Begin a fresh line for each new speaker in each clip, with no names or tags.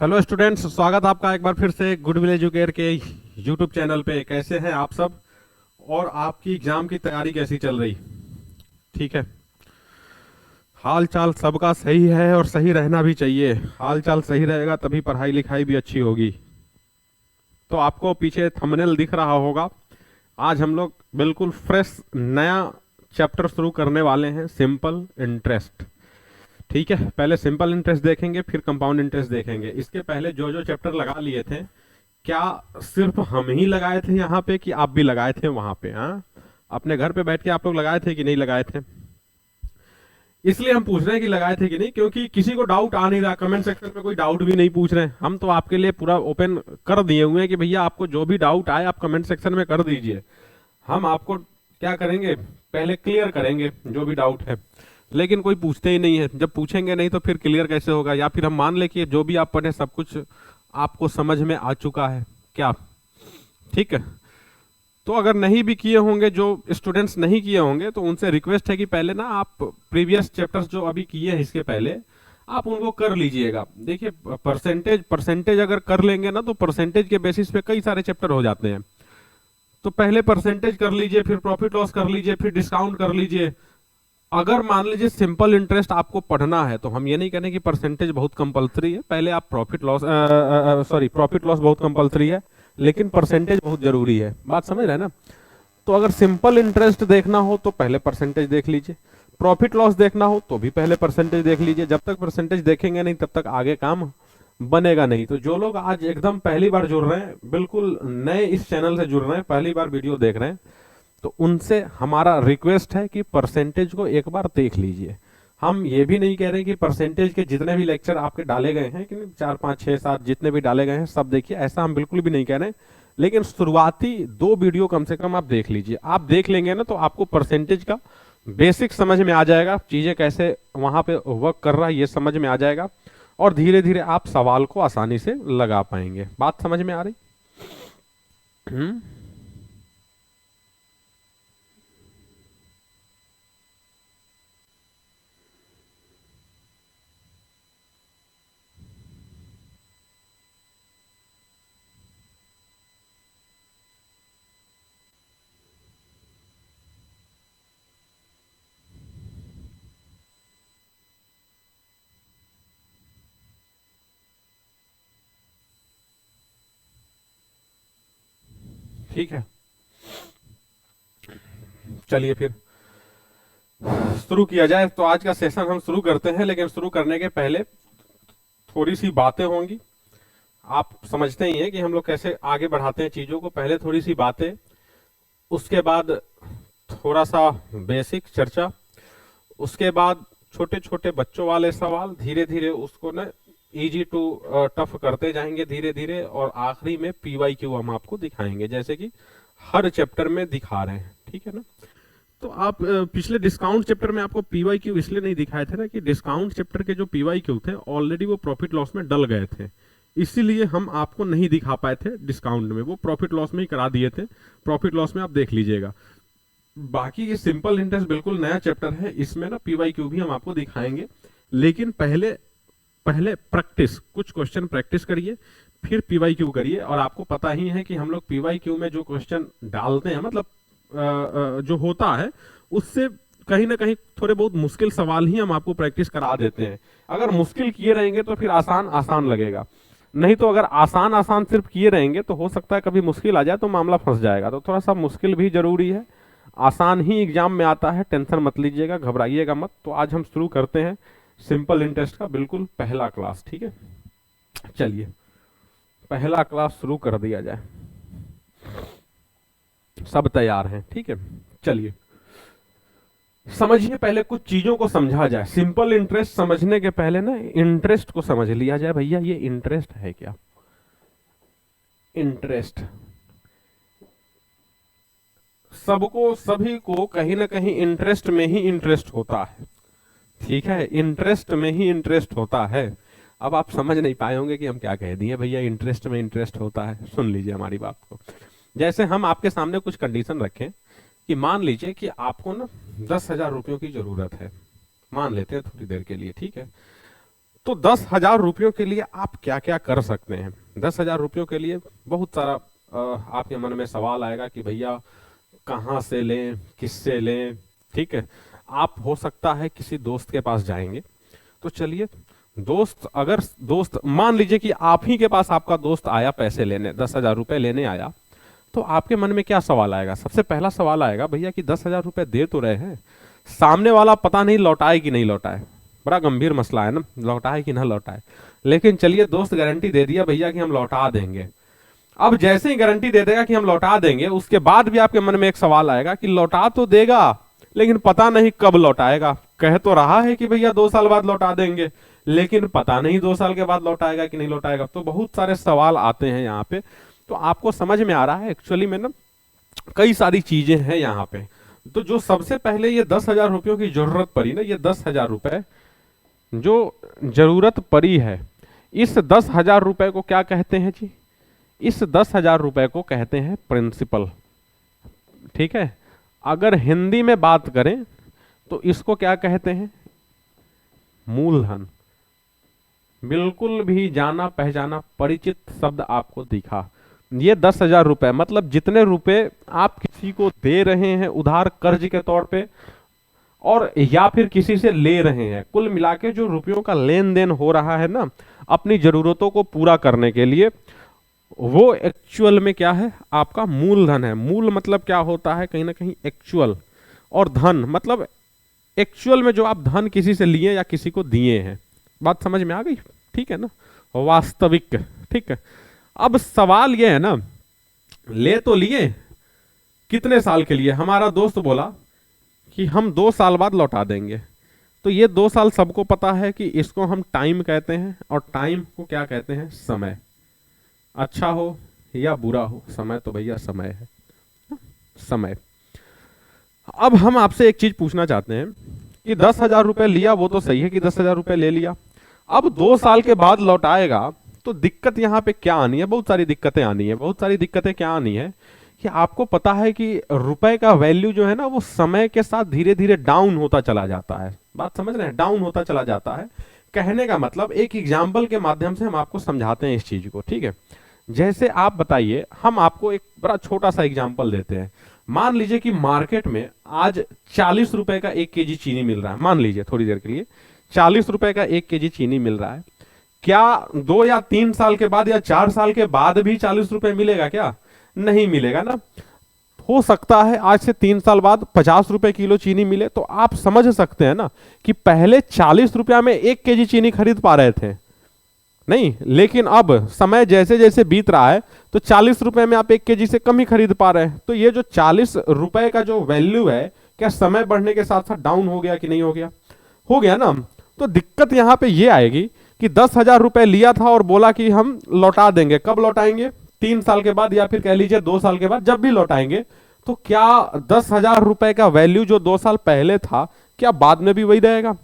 Hello students, स्वागत आपका एक बार फिर से गुड विल एजुकेयर के यूट्यूब चैनल पे। कैसे हैं आप सब और आपकी एग्जाम की तैयारी कैसी चल रही? ठीक है, हाल चाल सबका सही है और सही रहना भी चाहिए। हाल चाल सही रहेगा तभी पढ़ाई लिखाई भी अच्छी होगी। तो आपको पीछे थंबनेल दिख रहा होगा। आज हम लोग बिल्कुल फ्रेश नया चैप्टर शुरू करने वाले हैं, सिंपल इंटरेस्ट। ठीक है, पहले सिंपल इंटरेस्ट देखेंगे, फिर कंपाउंड इंटरेस्ट देखेंगे। इसके पहले जो जो चैप्टर लगा लिए थे, क्या सिर्फ हम ही लगाए थे यहाँ पे कि आप भी लगाए थे वहां पे? हाँ, अपने घर पे बैठ के आप लोग लगाए थे कि नहीं लगाए थे? इसलिए हम पूछ रहे हैं कि लगाए थे कि नहीं, क्योंकि किसी को डाउट आ नहीं रहा। कमेंट सेक्शन में कोई डाउट भी नहीं पूछ रहे हैं। हम तो आपके लिए पूरा ओपन कर दिए हुए हैं कि भैया आपको जो भी डाउट आए आप कमेंट सेक्शन में कर दीजिए। हम आपको क्या करेंगे, पहले क्लियर करेंगे जो भी डाउट है। लेकिन कोई पूछते ही नहीं है। जब पूछेंगे नहीं तो फिर क्लियर कैसे होगा? या फिर हम मान ले कि जो भी आप पढ़े सब कुछ आपको समझ में आ चुका है क्या? ठीक है, तो अगर नहीं भी किए होंगे, जो स्टूडेंट्स नहीं किए होंगे, तो उनसे रिक्वेस्ट है कि पहले ना आप प्रीवियस चैप्टर्स जो अभी किए हैं इसके पहले आप उनको कर लीजिएगा। देखिए, परसेंटेज परसेंटेज अगर कर लेंगे ना तो परसेंटेज के बेसिस पे कई सारे चैप्टर हो जाते हैं। तो पहले परसेंटेज कर लीजिए, फिर प्रॉफिट लॉस कर लीजिए, फिर डिस्काउंट कर लीजिए। अगर मान लीजिए सिंपल इंटरेस्ट आपको पढ़ना है तो हम ये नहीं कहने कि परसेंटेज बहुत कंपलसरी है। पहले आप प्रॉफिट लॉस बहुत कंपलसरी है, लेकिन परसेंटेज बहुत जरूरी है। बात समझ रहे हैं ना? तो अगर सिंपल इंटरेस्ट देखना हो तो पहले परसेंटेज देख लीजिए, प्रॉफिट लॉस देखना हो तो भी पहले परसेंटेज देख लीजिए। जब तक परसेंटेज देखेंगे नहीं तब तक आगे काम बनेगा नहीं। तो जो लोग आज एकदम पहली बार जुड़ रहे हैं, बिल्कुल नए इस चैनल से जुड़ रहे हैं, पहली बार वीडियो देख रहे हैं, तो उनसे हमारा रिक्वेस्ट है कि परसेंटेज को एक बार देख लीजिए। हम ये भी नहीं कह रहे कि परसेंटेज के जितने भी लेक्चर आपके डाले गए हैं कि 4 5 6 7 जितने भी डाले गए हैं सब देखिए, ऐसा हम बिल्कुल भी नहीं कह रहे। लेकिन शुरुआती 2 वीडियो कम से कम आप देख लीजिए। आप देख लेंगे ना तो आपको परसेंटेज का बेसिक समझ में आ जाएगा, चीजें कैसे वहां पे वर्क कर रहा है ये समझ में आ जाएगा, और धीरे धीरे आप सवाल को आसानी से लगा पाएंगे। बात समझ में आ रही? हम्म। ठीक है, चलिए फिर शुरू किया जाए। तो आज का सेशन हम शुरू करते हैं, लेकिन शुरू करने के पहले थोड़ी सी बातें होंगी। आप समझते ही हैं कि हम लोग कैसे आगे बढ़ाते हैं चीजों को। पहले थोड़ी सी बातें, उसके बाद थोड़ा सा बेसिक चर्चा, उसके बाद छोटे छोटे बच्चों वाले सवाल, धीरे धीरे उसको ना इजी टू टफ करते जाएंगे धीरे धीरे, और आखिरी में पीवाई क्यू हम आपको दिखाएंगे, जैसे कि हर चैप्टर में दिखा रहे हैं। ठीक है ना? तो आप पिछले डिस्काउंट चैप्टर में आपको पीवाई क्यू इसलिए नहीं दिखाए थे ना कि डिस्काउंट चैप्टर के जो पीवाई क्यू थे ऑलरेडी वो प्रॉफिट लॉस में डल गए थे। इसीलिए हम आपको नहीं दिखा पाए थे डिस्काउंट में, वो प्रॉफिट लॉस में ही करा दिए थे। प्रॉफिट लॉस में आप देख लीजिएगा। बाकी ये सिंपल इंटरेस्ट बिल्कुल नया चैप्टर है, इसमें ना पीवाई क्यू भी हम आपको दिखाएंगे। लेकिन पहले पहले प्रैक्टिस, कुछ क्वेश्चन प्रैक्टिस करिए, फिर पीवाई क्यू करिए। और आपको पता ही है कि हम लोग पीवाई क्यू में जो क्वेश्चन डालते हैं, मतलब जो होता है उससे कहीं ना कहीं थोड़े बहुत मुश्किल सवाल ही हम आपको प्रैक्टिस करा देते हैं। अगर मुश्किल किए रहेंगे तो फिर आसान आसान लगेगा, नहीं तो अगर आसान आसान सिर्फ किए रहेंगे तो हो सकता है कभी मुश्किल आ जाए तो मामला फंस जाएगा। तो थोड़ा सा मुश्किल भी जरूरी है। आसान ही एग्जाम में आता है, टेंशन मत लीजिएगा, घबराइएगा मत। तो आज हम शुरू करते हैं सिंपल इंटरेस्ट का बिल्कुल पहला क्लास। ठीक है, चलिए पहला क्लास शुरू कर दिया जाए। सब तैयार हैं? ठीक है, चलिए समझिए, पहले कुछ चीजों को समझा जाए। सिंपल इंटरेस्ट समझने के पहले ना इंटरेस्ट को समझ लिया जाए। भैया ये इंटरेस्ट है क्या? इंटरेस्ट सबको, सभी को कहीं ना कहीं इंटरेस्ट में ही इंटरेस्ट होता है। ठीक है, इंटरेस्ट में ही इंटरेस्ट होता है। अब आप समझ नहीं पाए होंगे कि हम क्या कह दिए। भैया इंटरेस्ट में इंटरेस्ट होता है, सुन लीजिए हमारी बात को। जैसे हम आपके सामने कुछ कंडीशन रखें कि मान लीजिए कि आपको ना 10,000 रुपयों की जरूरत है, मान लेते हैं थोड़ी देर के लिए। ठीक है, तो 10,000 रुपयों के लिए आप क्या क्या कर सकते हैं? 10,000 रुपयों के लिए बहुत सारा आपके मन में सवाल आएगा कि भैया कहाँ से लें, किससे लें। ठीक है, आप हो सकता है किसी दोस्त के पास जाएंगे, तो चलिए दोस्त मान लीजिए कि आप ही के पास आपका दोस्त आया पैसे लेने, 10,000 रुपए लेने आया, तो आपके मन में क्या सवाल आएगा? सबसे पहला सवाल आएगा भैया कि 10,000 रुपए दे तो रहे हैं, सामने वाला पता नहीं लौटाए कि नहीं लौटाए। बड़ा गंभीर मसला है ना, लौटाए कि ना लौटाए। लेकिन चलिए दोस्त गारंटी दे दिया भैया कि हम लौटा देंगे। अब जैसे ही गारंटी दे देगा कि हम लौटा देंगे, उसके बाद भी आपके मन में एक सवाल आएगा कि लौटा तो देगा लेकिन पता नहीं कब लौटाएगा। कह तो रहा है कि भैया 2 साल बाद लौटा देंगे, लेकिन पता नहीं 2 साल के बाद लौटाएगा कि नहीं लौटाएगा। तो बहुत सारे सवाल आते हैं यहाँ पे। तो आपको समझ में आ रहा है एक्चुअली में ना कई सारी चीजें हैं यहाँ पे। तो जो सबसे पहले ये 10,000 रुपयों की जरूरत पड़ी ना, ये 10,000 रुपए जो जरूरत पड़ी है, इस 10,000 रुपए को क्या कहते हैं जी? इस 10,000 रुपए को कहते हैं प्रिंसिपल। ठीक है, अगर हिंदी में बात करें तो इसको क्या कहते हैं? मूलधन। बिल्कुल भी जाना पहचाना परिचित शब्द आपको दिखा। ये 10,000 रुपए मतलब जितने रुपए आप किसी को दे रहे हैं उधार कर्ज के तौर पे, और या फिर किसी से ले रहे हैं, कुल मिला के जो रुपयों का लेन देन हो रहा है ना अपनी जरूरतों को पूरा करने के लिए, वो एक्चुअल में क्या है? आपका मूलधन है। मूल मतलब क्या होता है? कहीं ना कहीं एक्चुअल, और धन मतलब एक्चुअल में जो आप धन किसी से लिए या किसी को दिए हैं। बात समझ में आ गई? ठीक है ना, वास्तविक। ठीक है, अब सवाल ये है ना, ले तो लिए, कितने साल के लिए? हमारा दोस्त बोला कि हम 2 साल बाद लौटा देंगे। तो ये 2 साल सबको पता है कि इसको हम टाइम कहते हैं, और टाइम को क्या कहते हैं? समय। अच्छा हो या बुरा हो, समय तो भैया समय है, समय। अब हम आपसे एक चीज पूछना चाहते हैं कि 10,000 रुपए लिया, वो तो सही है कि 10,000 रुपए ले लिया, अब 2 साल के बाद लौटाएगा, तो दिक्कत यहाँ पे क्या आनी है? बहुत सारी दिक्कतें आनी है। बहुत सारी दिक्कतें क्या आनी है कि आपको पता है कि रुपए का वैल्यू जो है ना वो समय के साथ धीरे धीरे डाउन होता चला जाता है। बात समझ रहे हैं? डाउन होता चला जाता है। कहने का मतलब, एक एग्जाम्पल के माध्यम से हम आपको समझाते हैं इस चीज को। ठीक है, जैसे आप बताइए, हम आपको एक बड़ा छोटा सा एग्जाम्पल देते हैं। मान लीजिए कि मार्केट में आज 40 रुपए का 1 केजी चीनी मिल रहा है। मान लीजिए थोड़ी देर के लिए 40 रुपए का 1 केजी चीनी मिल रहा है। क्या 2 या 3 साल के बाद या 4 साल के बाद भी 40 रुपए मिलेगा? क्या नहीं मिलेगा ना। हो सकता है आज से 3 साल बाद 50 रुपए किलो चीनी मिले। तो आप समझ सकते हैं ना कि पहले 40 रुपया में 1 केजी चीनी खरीद पा रहे थे नहीं, लेकिन अब समय जैसे जैसे बीत रहा है तो 40 रुपए में आप 1 केजी से कम ही खरीद पा रहे हैं। तो ये जो 40 रुपए का जो वैल्यू है, क्या समय बढ़ने के साथ साथ डाउन हो गया कि नहीं हो गया? हो गया ना। तो दिक्कत यहां पे ये आएगी कि 10,000 रुपए लिया था और बोला कि हम लौटा देंगे। कब लौटाएंगे? 3 साल के बाद, या फिर कह लीजिए 2 साल के बाद, जब भी लौटाएंगे। तो क्या 10,000 रुपए का वैल्यू जो 2 साल पहले था, क्या बाद में भी वही रहेगा?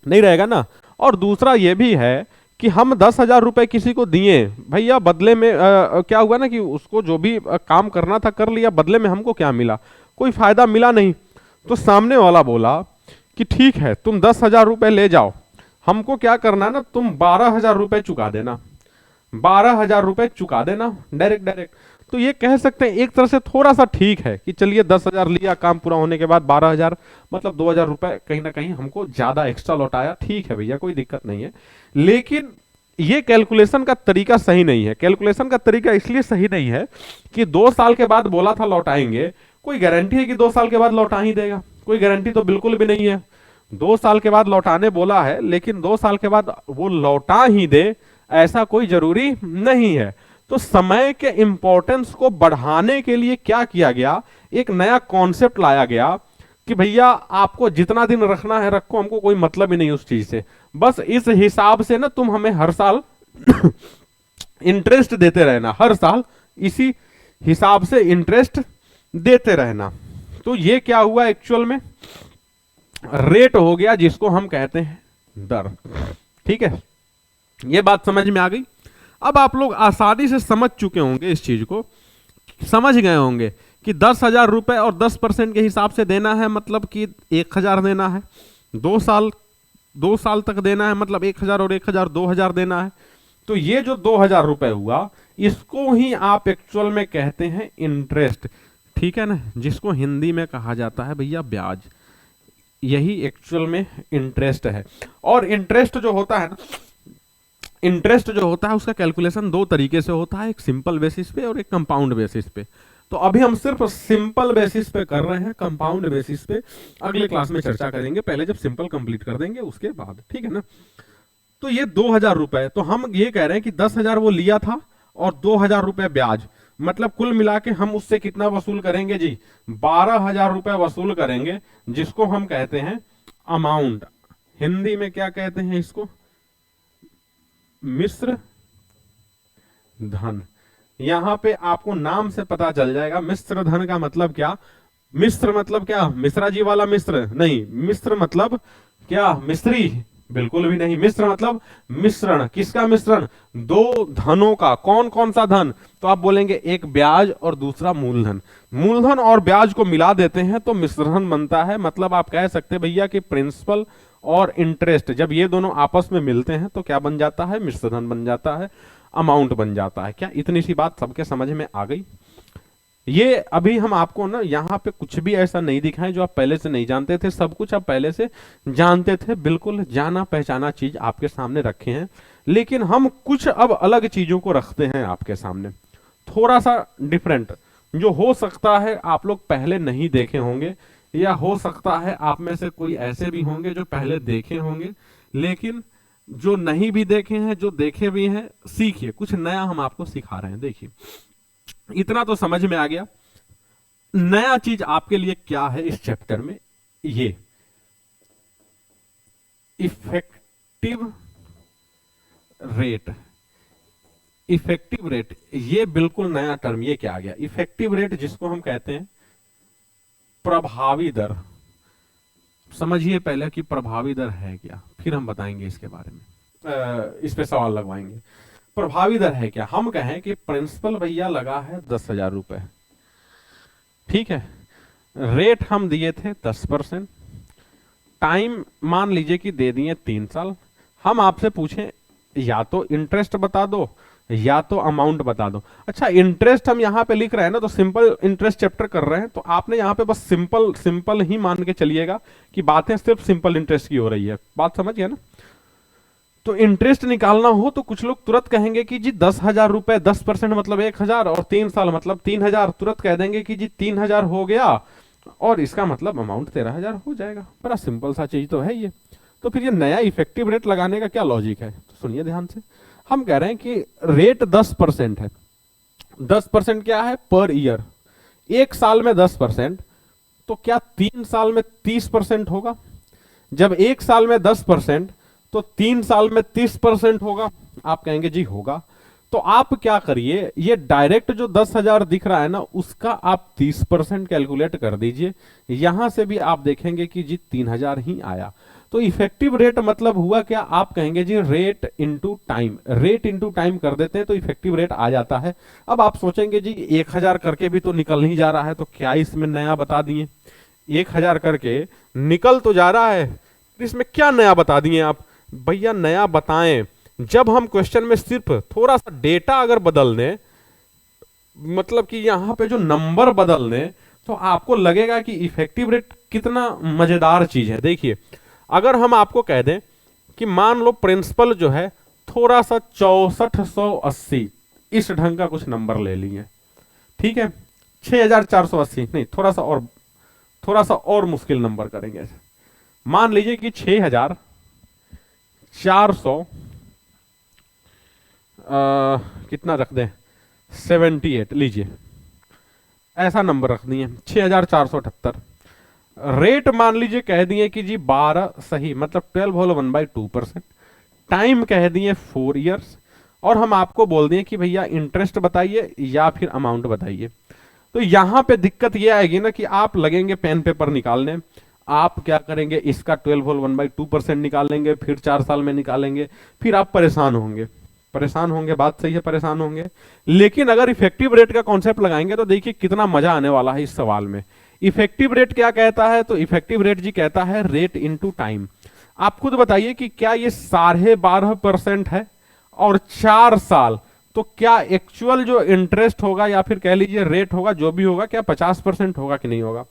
नहीं रहेगा ना। और दूसरा ये भी है कि हम 10,000 रुपए किसी को दिए भैया, बदले में क्या हुआ ना कि उसको जो भी काम करना था कर लिया, बदले में हमको क्या मिला? कोई फायदा मिला नहीं। तो सामने वाला बोला कि ठीक है, तुम 10,000 रुपए ले जाओ, हमको क्या करना है ना, तुम 12,000 रुपए चुका देना, 12,000 रुपए चुका देना डायरेक्ट डायरेक्ट। तो ये कह सकते हैं एक तरह से थोड़ा सा ठीक है कि चलिए 10,000 लिया, काम पूरा होने के बाद 12,000 मतलब 2,000 रुपए कहीं ना कहीं हमको ज्यादा एक्स्ट्रा लौटाया। ठीक है भैया, कोई दिक्कत नहीं है। लेकिन ये कैलकुलेशन का तरीका सही नहीं है। कैलकुलेशन का तरीका इसलिए सही नहीं है कि 2 साल के बाद बोला था लौटाएंगे, कोई गारंटी है कि 2 साल के बाद लौटा ही देगा? कोई गारंटी तो बिल्कुल भी नहीं है। 2 साल के बाद लौटाने बोला है, लेकिन 2 साल के बाद वो लौटा ही दे ऐसा कोई जरूरी नहीं है। तो समय के इंपॉर्टेंस को बढ़ाने के लिए क्या किया गया? एक नया कॉन्सेप्ट लाया गया कि भैया आपको जितना दिन रखना है रखो, हमको कोई मतलब ही नहीं उस चीज से। बस इस हिसाब से ना तुम हमें हर साल इंटरेस्ट देते रहना, हर साल इसी हिसाब से इंटरेस्ट देते रहना। तो ये क्या हुआ एक्चुअल में? रेट हो गया, जिसको हम कहते हैं दर। ठीक है, ये बात समझ में आ गई। अब आप लोग आसानी से समझ चुके होंगे, इस चीज को समझ गए होंगे कि 10,000 रुपए और 10% के हिसाब से देना है, मतलब कि 1,000 देना है। 2 साल 2 साल तक देना है, मतलब 1000 और 1000 2000 देना है। तो ये जो 2000 रुपए हुआ, इसको ही आप एक्चुअल में कहते हैं इंटरेस्ट, ठीक है ना, जिसको हिंदी में कहा जाता है भैया ब्याज। यही एक्चुअल में इंटरेस्ट है। और इंटरेस्ट जो होता है ना, इंटरेस्ट जो होता है उसका कैलकुलेशन 2 तरीके से होता है, एक सिंपल बेसिस पे और एक कंपाउंड बेसिस पे। तो अभी हम सिर्फ सिंपल बेसिस पे कर रहे हैं, कंपाउंड बेसिस पे अगले क्लास में चर्चा करेंगे, पहले जब सिंपल कंप्लीट कर देंगे उसके बाद, ठीक है ना। तो ये 2000 रुपए, तो हम ये कह रहे हैं कि 10,000 वो लिया था और 2000 रुपए ब्याज, मतलब कुल मिला के हम उससे कितना वसूल करेंगे जी, 12,000 रुपए वसूल करेंगे, जिसको हम कहते हैं अमाउंट। हिंदी में क्या कहते हैं इसको, मिश्र धन। यहां पे आपको नाम से पता चल जाएगा मिश्र धन का मतलब क्या। मिश्र मतलब क्या, मिश्रा जी वाला मिश्र नहीं, मिश्र मतलब क्या, मिस्त्री, बिल्कुल भी नहीं। मिश्र मतलब मिश्रण, किसका मिश्रण, 2 धनों का। कौन कौन सा धन, तो आप बोलेंगे एक ब्याज और दूसरा मूलधन। मूलधन और ब्याज को मिला देते हैं तो मिश्रधन बनता है। मतलब आप कह सकते हैं भैया कि प्रिंसिपल और इंटरेस्ट जब ये दोनों आपस में मिलते हैं तो क्या बन जाता है, मिश्रधन बन जाता है, अमाउंट बन जाता है। क्या इतनी सी बात सबके समझ में आ गई। ये अभी हम आपको ना यहाँ पे कुछ भी ऐसा नहीं दिखाएं जो आप पहले से नहीं जानते थे, सब कुछ आप पहले से जानते थे, बिल्कुल जाना पहचाना चीज आपके सामने रखे हैं। लेकिन हम कुछ अब अलग चीजों को रखते हैं आपके सामने, थोड़ा सा डिफरेंट, जो हो सकता है आप लोग पहले नहीं देखे होंगे, या हो सकता है आप में से कोई ऐसे भी होंगे जो पहले देखे होंगे, लेकिन जो नहीं भी देखे हैं, जो देखे भी हैं, सीखिए, कुछ नया हम आपको सिखा रहे हैं। देखिए इतना तो समझ में आ गया। नया चीज आपके लिए क्या है इस चैप्टर में, ये इफेक्टिव रेट। इफेक्टिव रेट ये बिल्कुल नया टर्म, ये क्या आ गया, इफेक्टिव रेट, जिसको हम कहते हैं प्रभावी दर। समझिए पहले कि प्रभावी दर है क्या, फिर हम बताएंगे इसके बारे में, इस पे सवाल लगवाएंगे। प्रभावी दर है क्या, हम कहें कि प्रिंसिपल भैया लगा है 10,000 रुपए, ठीक है, रेट हम दिए थे 10%, टाइम मान लीजिए कि दे दिए 3 साल। हम आपसे पूछें या तो इंटरेस्ट बता दो या तो अमाउंट बता दो। अच्छा इंटरेस्ट हम यहाँ पे लिख रहे हैं ना, तो सिंपल इंटरेस्ट चैप्टर कर रहे हैं, तो आपने यहाँ पे बस सिंपल सिंपल ही मान के चलिएगा कि बातें सिर्फ सिंपल इंटरेस्ट की हो रही है। बात समझ गया ना। तो इंटरेस्ट निकालना हो तो कुछ लोग तुरंत कहेंगे कि जी 10,000 रुपए, 10% मतलब 1,000 और 3 साल मतलब 3,000, तुरंत कह देंगे कि जी 3,000 हो गया और इसका मतलब अमाउंट 13,000 हो जाएगा। बड़ा सिंपल सा चीज तो है ये। तो फिर ये नया इफेक्टिव रेट लगाने का क्या लॉजिक है, तो सुनिए ध्यान से। हम कह रहे हैं कि रेट 10% है, 10% क्या है, पर ईयर। 1 साल में 10%, तो क्या 3 साल में 30% होगा। जब 1 साल में 10%, तो 3 साल में 30% होगा। आप कहेंगे जी होगा, तो आप क्या करिए, ये डायरेक्ट जो 10,000 दिख रहा है ना, उसका आप 30% कैलकुलेट कर दीजिए। यहां से भी आप देखेंगे कि जी 3,000 ही आया। तो इफेक्टिव रेट मतलब हुआ क्या, आप कहेंगे जी rate into time, rate into time कर देते हैं तो इफेक्टिव रेट आ जाता है। अब आप सोचेंगे जी 1,000 करके भी तो निकल नहीं जा रहा है, तो क्या इसमें नया बता दिए। 1,000 करके निकल तो जा रहा है, इसमें क्या नया बता दिए आप। भैया नया बताएं, जब हम क्वेश्चन में सिर्फ थोड़ा सा डेटा अगर बदल दें, मतलब कि यहां पे जो नंबर बदल दें, तो आपको लगेगा कि इफेक्टिव रेट कितना मजेदार चीज है। देखिए अगर हम आपको कह दें कि मान लो प्रिंसिपल जो है थोड़ा सा 6480, इस ढंग का कुछ नंबर ले लिए, ठीक है, 6480 नहीं, थोड़ा सा और मुश्किल नंबर करेंगे। मान लीजिए कि 6400 कितना रख दें, 78 लीजिए, ऐसा नंबर रख दिए 6478। रेट मान लीजिए कह दिए कि जी 12 सही, मतलब 12 होल 1/2%। टाइम कह दिए 4 इयर्स, और हम आपको बोल दिए कि भैया इंटरेस्ट बताइए या फिर अमाउंट बताइए। तो यहां पे दिक्कत ये आएगी ना कि आप लगेंगे पेन पेपर निकालने। आप क्या करेंगे, इसका 12 होल 1/2% निकालेंगे, फिर 4 साल में निकालेंगे, फिर आप परेशान होंगे। परेशान होंगे, बात सही है, परेशान होंगे। लेकिन अगर इफेक्टिव रेट का कॉन्सेप्ट लगाएंगे तो देखिए कितना मजा आने वाला है इस सवाल में। इफेक्टिव रेट क्या कहता है, तो इफेक्टिव रेट जी कहता है रेट इनटू टाइम। आप खुद बताइए कि क्या ये 12.5% है, और 4 साल, तो क्या एक्चुअल जो इंटरेस्ट होगा या फिर कह लीजिए रेट होगा जो भी होगा, क्या 50% होगा कि नहीं होगा?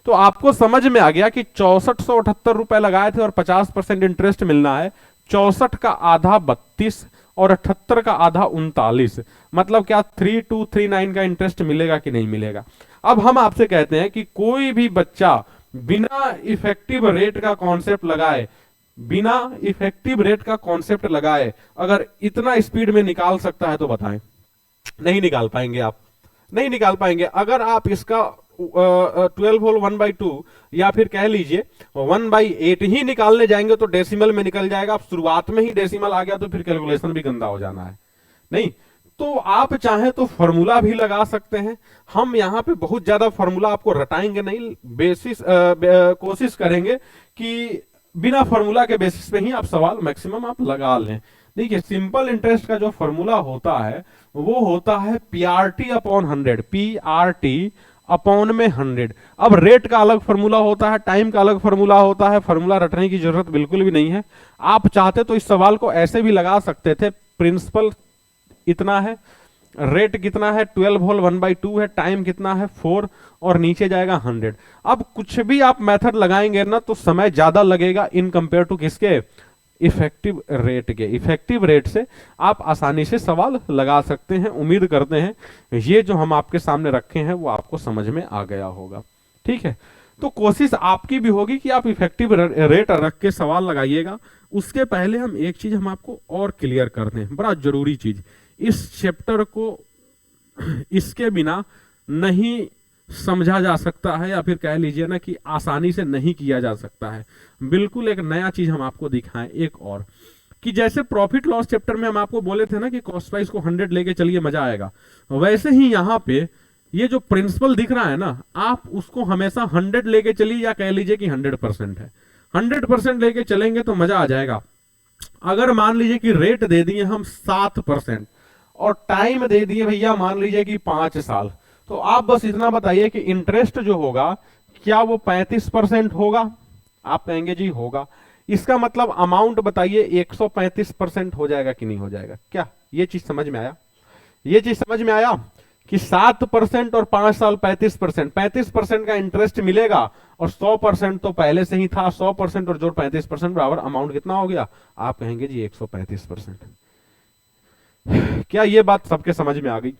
तो आपको समझ में आ गया कि 6478 रुपए लगाए थे और 50% इंटरेस्ट मिलना है। 64 का आधा 32 और 78 का आधा 39, मतलब क्या 3239 का इंटरेस्ट मिलेगा कि नहीं मिलेगा? अब हम आपसे कहते हैं कि कोई भी बच्चा बिना इफेक्टिव रेट का कॉन्सेप्ट लगाए, बिना इफेक्टिव रेट का कॉन्सेप्ट लगाए अगर इतना स्पीड में निकाल सकता है तो बताएं। नहीं निकाल पाएंगे आप, नहीं निकाल पाएंगे। अगर आप इसका 12 होल 1/2 या फिर कह लीजिए 1/8 ही निकालने जाएंगे तो डेसिमल में निकल जाएगा। आप शुरुआत में ही डेसिमल आ गया तो फिर कैलकुलेशन भी गंदा हो जाना है। नहीं, तो आप चाहें तो फॉर्मूला भी लगा सकते हैं। हम यहां पे बहुत ज्यादा फॉर्मूला आपको रटाएंगे नहीं, कोशिश करेंगे कि बिना फॉर्मूला के बेसिस पे ही आप सवाल मैक्सिमम आप लगा लें। देखिए, सिंपल इंटरेस्ट का जो फॉर्मूला होता है वो होता है पीआरटी अपॉन 100, पीआरटी अपॉन में 100। अब रेट का अलग फॉर्मूला होता है, टाइम का अलग फॉर्मूला होता है, फॉर्मूला रटने की जरूरत बिल्कुल भी नहीं है। आप चाहते तो इस सवाल को ऐसे भी लगा सकते थे, प्रिंसिपल इतना है, रेट कितना है 12 होल 1/2 है, टाइम कितना है 4 और नीचे जाएगा 100। अब कुछ भी आप मेथड लगाएंगे ना तो समय ज्यादा लगेगा इन कंपेयर टू किसके, इफेक्टिव रेट के। इफेक्टिव रेट से आप आसानी से सवाल लगा सकते हैं। उम्मीद करते हैं ये जो हम आपके सामने रखे हैं वो आपको समझ में आ गया होगा। ठीक है, तो कोशिश आपकी भी होगी कि आप इफेक्टिव रेट रख के सवाल लगाइएगा। उसके पहले एक चीज हम आपको और क्लियर कर दें, बड़ा जरूरी चीज, इस चैप्टर को इसके बिना नहीं समझा जा सकता है, या फिर कह लीजिए ना कि आसानी से नहीं किया जा सकता है। बिल्कुल एक नया चीज हम आपको दिखाएं एक और, कि जैसे प्रॉफिट लॉस चैप्टर में हम आपको बोले थे ना कि कॉस्ट प्राइस को 100 लेके चलिए मजा आएगा, वैसे ही यहाँ पे ये जो प्रिंसिपल दिख रहा है ना, आप उसको हमेशा 100 लेके चलिए, या कह लीजिए कि 100% है। 100% लेके चलेंगे तो मजा आ जाएगा। अगर मान लीजिए कि रेट दे दिए हम 7% और टाइम दे दिए भैया मान लीजिए कि 5 साल, तो आप बस इतना बताइए कि इंटरेस्ट जो होगा क्या वो 35% होगा? आप कहेंगे जी होगा। इसका मतलब अमाउंट बताइए 135% हो जाएगा कि नहीं हो जाएगा? क्या ये चीज समझ में आया? ये चीज समझ में आया कि 7% और 5 साल 35%, 35% का इंटरेस्ट मिलेगा, और 100% तो पहले से ही था। 100% और जोड़ 35% बराबर अमाउंट कितना हो गया? आप कहेंगे जी 135%। क्या ये बात सबके समझ में आ गई?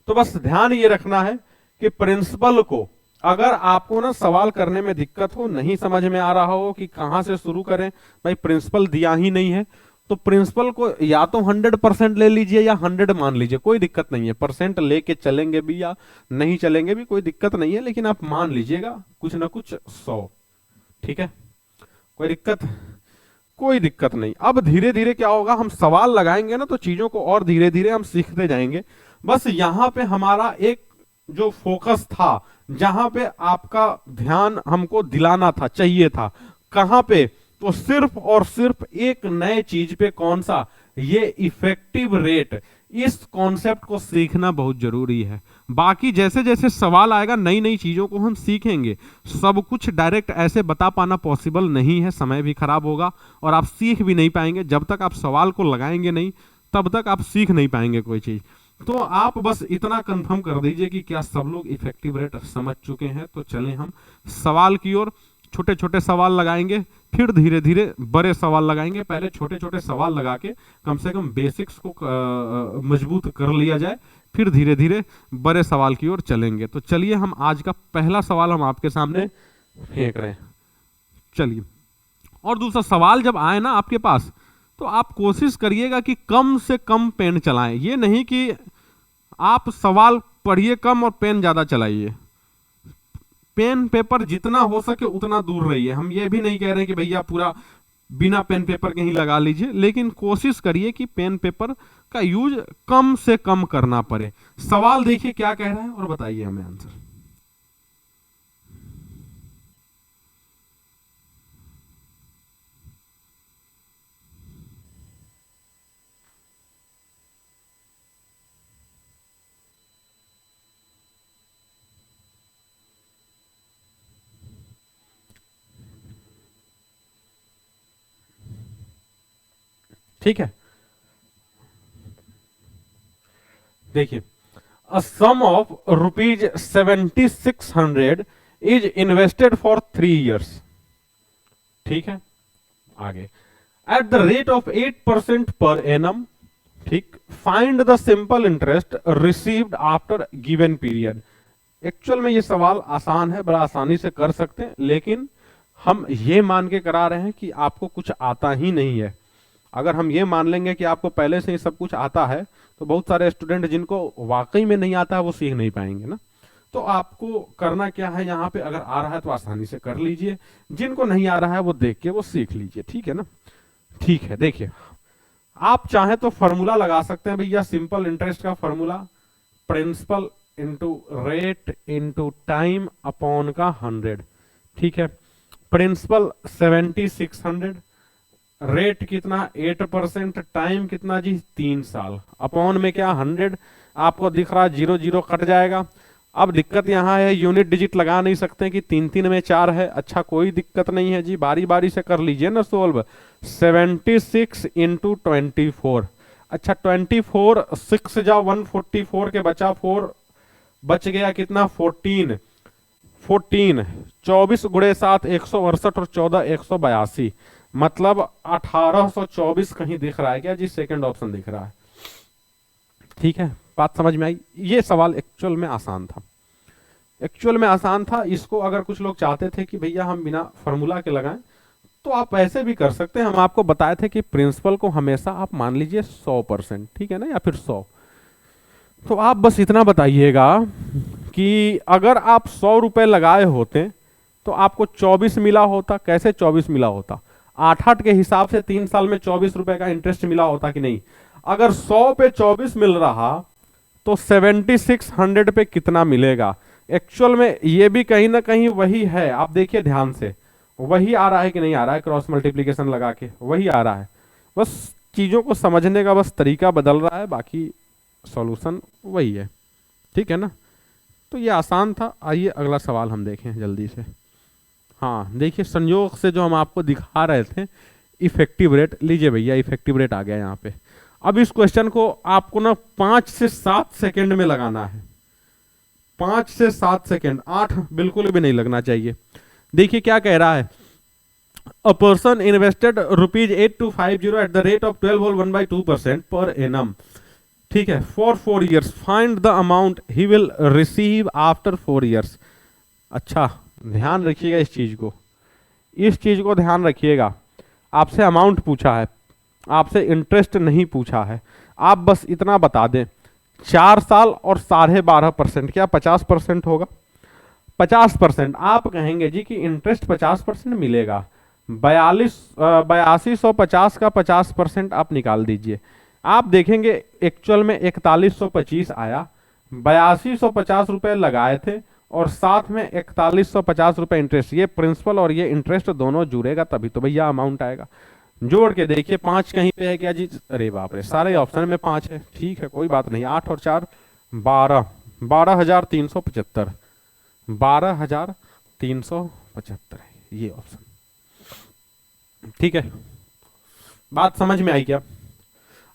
तो बस ध्यान ये रखना है कि प्रिंसिपल को अगर आपको ना सवाल करने में दिक्कत हो, नहीं समझ में आ रहा हो कि कहां से शुरू करें, भाई प्रिंसिपल दिया ही नहीं है, तो प्रिंसिपल को या तो 100% ले लीजिए या 100 मान लीजिए, कोई दिक्कत नहीं है। परसेंट लेके चलेंगे भी या नहीं चलेंगे भी कोई दिक्कत नहीं है, लेकिन आप मान लीजिएगा कुछ ना कुछ 100। ठीक है, कोई दिक्कत, कोई दिक्कत नहीं। अब धीरे धीरे क्या होगा, हम सवाल लगाएंगे ना तो चीजों को और धीरे धीरे हम सीखते जाएंगे। बस यहां पे हमारा एक जो फोकस था, जहां पे आपका ध्यान हमको दिलाना था, चाहिए था, कहां पे, तो सिर्फ और सिर्फ एक नए चीज पे। कौन सा? ये इफेक्टिव रेट। इस कॉन्सेप्ट को सीखना बहुत जरूरी है। बाकी जैसे जैसे सवाल आएगा नई नई चीजों को हम सीखेंगे। सब कुछ डायरेक्ट ऐसे बता पाना पॉसिबल नहीं है, समय भी खराब होगा और आप सीख भी नहीं पाएंगे। जब तक आप सवाल को लगाएंगे नहीं तब तक आप सीख नहीं पाएंगे कोई चीज। तो आप बस इतना कंफर्म कर दीजिए कि क्या सब लोग इफेक्टिव रेट समझ चुके हैं। तो चलें हम सवाल की ओर। छोटे छोटे सवाल लगाएंगे, फिर धीरे धीरे बड़े सवाल लगाएंगे। पहले छोटे छोटे सवाल लगा के कम से कम बेसिक्स को मजबूत कर लिया जाए, फिर धीरे धीरे बड़े सवाल की ओर चलेंगे। तो चलिए हम आज का पहला सवाल हम आपके सामने फेंक रहे हैं। चलिए, और दूसरा सवाल जब आए ना आपके पास तो आप कोशिश करिएगा कि कम से कम पेन चलाएं। ये नहीं कि आप सवाल पढ़िए कम और पेन ज्यादा चलाइए। पेन पेपर जितना हो सके उतना दूर रहिए। हम ये भी नहीं कह रहे हैं कि भैया पूरा बिना पेन पेपर के ही लगा लीजिए, लेकिन कोशिश करिए कि पेन पेपर का यूज कम से कम करना पड़े। सवाल देखिए क्या कह रहा है और बताइए हमें आंसर। ठीक है, देखिए, a sum of ₹7600 is invested for 3 years। ठीक है, आगे, एट द रेट ऑफ 8% पर एनम। ठीक, find the simple interest received after given period. Actual में ये सवाल आसान है, बड़ा आसानी से कर सकते हैं, लेकिन हम ये मान के करा रहे हैं कि आपको कुछ आता ही नहीं है। अगर हम ये मान लेंगे कि आपको पहले से ही सब कुछ आता है, तो बहुत सारे स्टूडेंट जिनको वाकई में नहीं आता है वो सीख नहीं पाएंगे ना। तो आपको करना क्या है, यहाँ पे अगर आ रहा है तो आसानी से कर लीजिए, जिनको नहीं आ रहा है वो देख के वो सीख लीजिए। ठीक है ना, ठीक है, देखिए, आप चाहे तो फॉर्मूला लगा सकते हैं भैया, सिंपल इंटरेस्ट का formula, principal into rate into time upon का 100। ठीक है, प्रिंसिपल 7600, रेट कितना 8%, टाइम कितना जी 3 साल, अपॉन में क्या 100, आपको दिख रहा 0 0 कट जाएगा। अब दिक्कत यहाँ है, यूनिट डिजिट लगा नहीं सकते कि 3 3 में 4 है। अच्छा, कोई दिक्कत नहीं है जी, बारी बारी से कर लीजिए ना सोल्व। 76 इंटू 24, अच्छा 24, 6 जा 144 के बचा 4, बच गया कितना 14, 24 गुणे 7 168 और 14 182, मतलब 1824 कहीं दिख रहा है क्या जी? सेकंड ऑप्शन दिख रहा है। ठीक है, बात समझ में आई? ये सवाल एक्चुअल में आसान था, एक्चुअल में आसान था। इसको अगर कुछ लोग चाहते थे कि भैया हम बिना फॉर्मूला के लगाएं, तो आप ऐसे भी कर सकते हैं। हम आपको बताए थे कि प्रिंसिपल को हमेशा आप मान लीजिए 100%, ठीक है ना, या फिर 100। तो आप बस इतना बताइएगा कि अगर आप 100 रुपए लगाए होते तो आपको 24 मिला होता। कैसे 24 मिला होता? 8 के हिसाब से 3 साल में 24 रुपए का इंटरेस्ट मिला होता कि नहीं? अगर 100 पे 24 मिल रहा तो 7600 पे कितना मिलेगा? एक्चुअल में ये भी कहीं ना कहीं वही है, आप देखिए ध्यान से, वही आ रहा है कि नहीं आ रहा है? क्रॉस मल्टीप्लीकेशन लगा के वही आ रहा है, बस चीजों को समझने का बस तरीका बदल रहा है, बाकी सॉल्यूशन वही है। ठीक है ना, तो ये आसान था। आइए अगला सवाल हम देखें जल्दी से। हाँ देखिए, संयोग से जो हम आपको दिखा रहे थे इफेक्टिव रेट, लीजिए भैया इफेक्टिव रेट आ गया यहाँ पे। अब इस क्वेश्चन को आपको ना 5 से 7 सेकंड में लगाना है, 5 से 7 सेकंड, 8 बिल्कुल भी नहीं लगना चाहिए। देखिए क्या कह रहा है, a person invested ₹8250 at the rate of 12 whole 1/2% per annum. ठीक है, for 4 years, find the amount he will receive after 4 years। अच्छा ध्यान रखिएगा इस चीज को, इस चीज को ध्यान रखिएगा। आपसे अमाउंट पूछा है, आपसे इंटरेस्ट नहीं पूछा है। आप बस इतना बता दें, 4 साल और 12.5%, क्या 50% होगा? 50%। आप कहेंगे जी कि इंटरेस्ट 50% मिलेगा, 8250 का 50% आप निकाल दीजिए। आप देखेंगे एक्चुअल में 4125 आया, 8250 रुपए लगाए थे और साथ में 4150 रुपए इंटरेस्ट। ये प्रिंसिपल और ये इंटरेस्ट दोनों जुड़ेगा तभी तो भैया अमाउंट आएगा। जोड़ के देखिए, 5 कहीं पे है क्या जी? अरे बाप रे, सारे ऑप्शन में 5 है। ठीक है, कोई बात नहीं, 8 और 4 12, 12,375, 12,375 है ये ऑप्शन। ठीक है, बात समझ में आई क्या?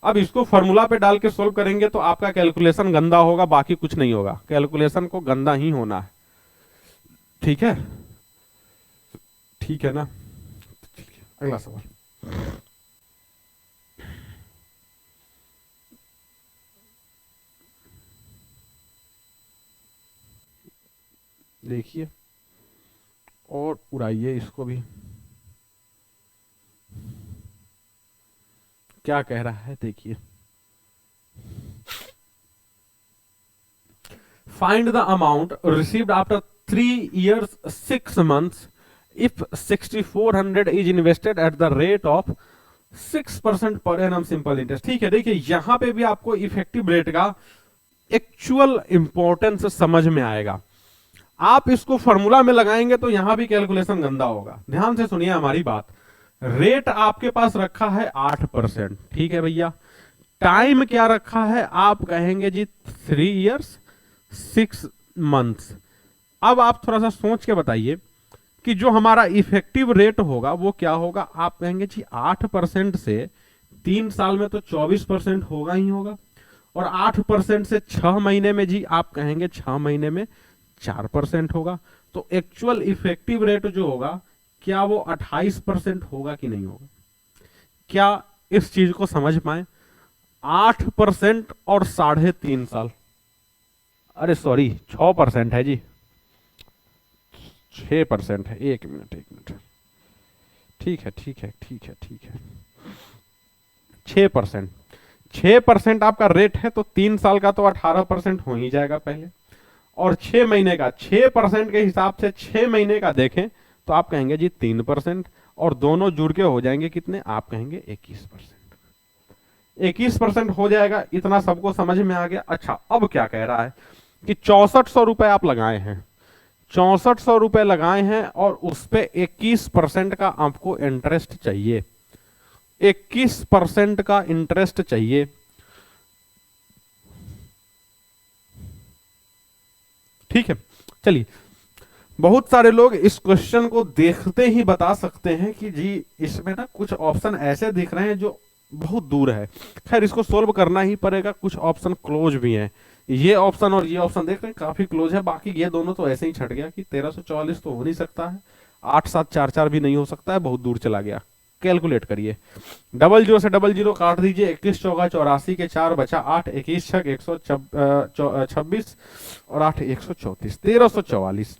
अब इसको फॉर्मूला पे डाल के सोल्व करेंगे तो आपका कैलकुलेशन गंदा होगा, बाकी कुछ नहीं होगा, कैलकुलेशन को गंदा ही होना है। ठीक है, ठीक है ना, ठीक है, अगला सवाल। देखिए और उड़ाइए इसको भी, क्या कह रहा है देखिए। Find the amount received after 3 years 6 months if 6400 is invested at the rate of 6% per annum simple interest. ठीक है, देखिए यहां पे भी आपको इफेक्टिव रेट का एक्चुअल इंपॉर्टेंस समझ में आएगा। आप इसको फॉर्मूला में लगाएंगे तो यहां भी कैलकुलेशन गंदा होगा। ध्यान से सुनिए हमारी बात, रेट आपके पास रखा है 8%, ठीक है भैया। टाइम क्या रखा है? आप कहेंगे जी 3 years 6 months। अब आप थोड़ा सा सोच के बताइए कि जो हमारा इफेक्टिव रेट होगा वो क्या होगा? आप कहेंगे जी 8% से 3 साल में तो 24% होगा ही होगा, और 8% से 6 महीने में जी आप कहेंगे 6 महीने में 4% होगा। तो एक्चुअल इफेक्टिव रेट जो होगा क्या वो 28% होगा कि नहीं होगा? क्या इस चीज को समझ पाए? 8% और 3.5 साल, अरे सॉरी 6% है जी, 6% है। एक मिनट एक मिनट, ठीक है ठीक है ठीक है ठीक है, 6%। 6% आपका रेट है तो 3 साल का तो 18% हो ही जाएगा पहले, और 6 महीने का 6% के हिसाब से 6 महीने का देखें तो आप कहेंगे जी 3%, और दोनों जुड़ के हो जाएंगे कितने? आप कहेंगे 21%। 21% हो जाएगा। इतना सबको समझ में आ गया? अच्छा, अब क्या कह रहा है कि 6400 रुपए आप लगाए हैं, 6400 रुपए लगाए हैं, और उस पे 21% का आपको इंटरेस्ट चाहिए, 21% का इंटरेस्ट चाहिए। ठीक है, चलिए, बहुत सारे लोग इस क्वेश्चन को देखते ही बता सकते हैं कि जी इसमें ना कुछ ऑप्शन ऐसे दिख रहे हैं जो बहुत दूर है। खैर, इसको सोल्व करना ही पड़ेगा, कुछ ऑप्शन क्लोज भी हैं। ये ऑप्शन और ये ऑप्शन देख रहे हैं काफी क्लोज है, बाकी ये दोनों तो ऐसे ही छट गया कि 1344 तो हो नहीं सकता है, 8744 भी नहीं हो सकता है, बहुत दूर चला गया। कैलकुलेट करिए, 00 से 00 काट दीजिए, 21 चौका 84 के 4 बचा 8, 21 छक 126 और 8 134, 1344।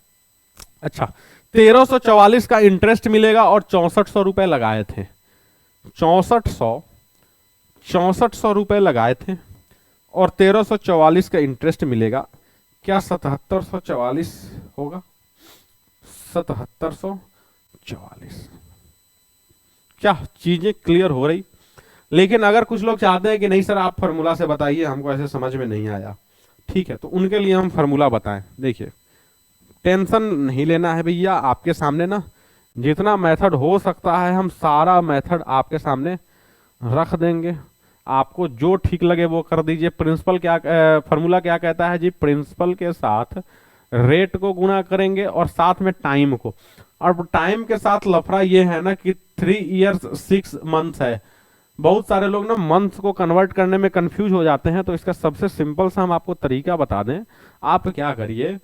अच्छा, 1344 का इंटरेस्ट मिलेगा, और 6400 रुपए लगाए थे, 6400 रुपए लगाए थे, और 1344 का इंटरेस्ट मिलेगा। क्या 7744 होगा? 7744। क्या चीजें क्लियर हो रही? लेकिन अगर कुछ लोग चाहते हैं कि नहीं सर आप फॉर्मूला से बताइए, हमको ऐसे समझ में नहीं आया, ठीक है, तो उनके लिए हम फॉर्मूला बताएं। देखिए, टेंशन नहीं लेना है भैया, आपके सामने ना जितना मेथड हो सकता है हम सारा मेथड आपके सामने रख देंगे, आपको जो ठीक लगे वो कर दीजिए। प्रिंसिपल क्या, फॉर्मूला क्या कहता है जी? प्रिंसिपल के साथ रेट को गुणा करेंगे और साथ में टाइम को। और टाइम के साथ लफड़ा ये है ना कि 3 इयर्स 6 मंथ्स है। बहुत सारे लोग ना मंथ्स को कन्वर्ट करने में कंफ्यूज हो जाते हैं, तो इसका सबसे सिंपल सा हम आपको तरीका बता दें। आप क्या करिए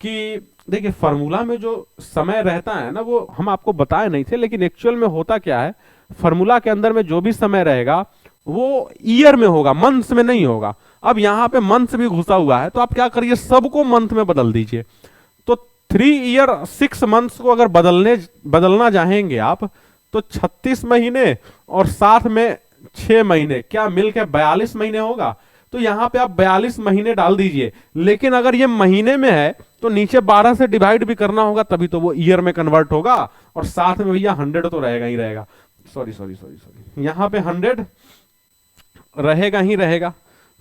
कि देखिए, फार्मूला में जो समय रहता है ना वो हम आपको बताए नहीं थे, लेकिन एक्चुअल में होता क्या है, फार्मूला के अंदर में जो भी समय रहेगा वो ईयर में होगा, मंथ्स में नहीं होगा। अब यहाँ पे मंथ्स भी घुसा हुआ है, तो आप क्या करिए, सबको मंथ में बदल दीजिए। तो 3 ईयर 6 मंथ्स को अगर बदलना चाहेंगे आप, तो 36 महीने और साथ में 6 महीने, क्या मिलकर 42 महीने होगा। तो यहां पे आप 42 महीने डाल दीजिए, लेकिन अगर ये महीने में है तो नीचे 12 से डिवाइड भी करना होगा, तभी तो वो ईयर में कन्वर्ट होगा, और साथ में भैया 100 तो रहेगा ही रहेगा। सॉरी सॉरी सॉरी सॉरी, यहां पे 100 रहेगा ही रहेगा।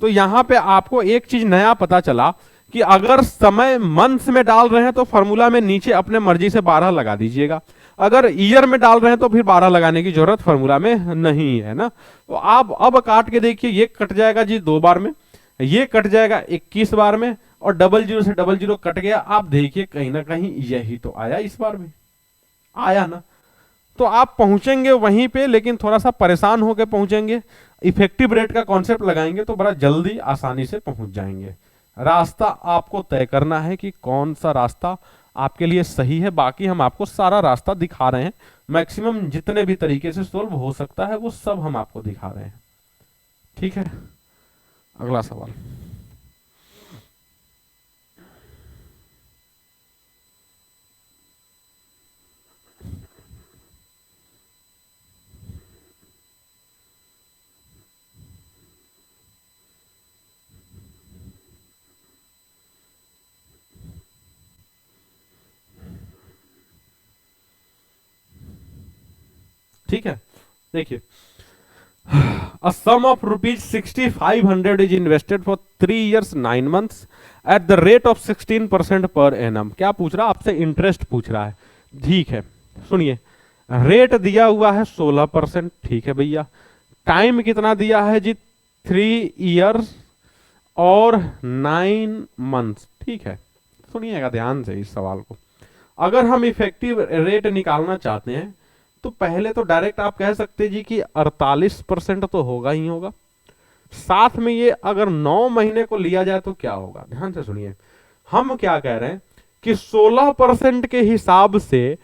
तो यहां पे आपको एक चीज नया पता चला कि अगर समय मंथ्स में डाल रहे हैं तो फॉर्मूला में नीचे अपने मर्जी से 12 लगा दीजिएगा, अगर ईयर में डाल रहे हैं तो फिर 12 लगाने की जरूरत फॉर्मूला में नहीं है ना। तो आप अब काट के देखिए, ये कट जाएगा जी 2 बार में, ये कट जाएगा 21 बार में, और 00 से 00 कट गया। आप देखिए कहीं ना कहीं यही तो आया, इस बार में आया ना। तो आप पहुंचेंगे वहीं पे, लेकिन थोड़ा सा परेशान होकर पहुंचेंगे। इफेक्टिव रेट का कॉन्सेप्ट लगाएंगे तो बड़ा जल्दी आसानी से पहुंच जाएंगे। रास्ता आपको तय करना है कि कौन सा रास्ता आपके लिए सही है। बाकी हम आपको सारा रास्ता दिखा रहे हैं, मैक्सिमम जितने भी तरीके से सोल्व हो सकता है वो सब हम आपको दिखा रहे हैं। ठीक है, अगला सवाल। ठीक है, देखिए, a sum of rupees 6500 is invested for 3 years 9 months at the rate of 16% per annum। क्या पूछ रहा है आपसे? इंटरेस्ट पूछ रहा है। ठीक है, सुनिए, रेट दिया हुआ है 16%, ठीक है भैया। टाइम कितना दिया है जी? 3 इयर्स और 9 मंथ्स, ठीक है। सुनिएगा ध्यान से इस सवाल को। अगर हम इफेक्टिव रेट निकालना चाहते हैं तो पहले तो डायरेक्ट आप कह सकते जी कि 48% तो होगा ही होगा। साथ में ये अगर 9 महीने को लिया जाए तो क्या होगा, ध्यान से सुनिए। हम क्या कह रहे हैं कि 16% के हिसाब से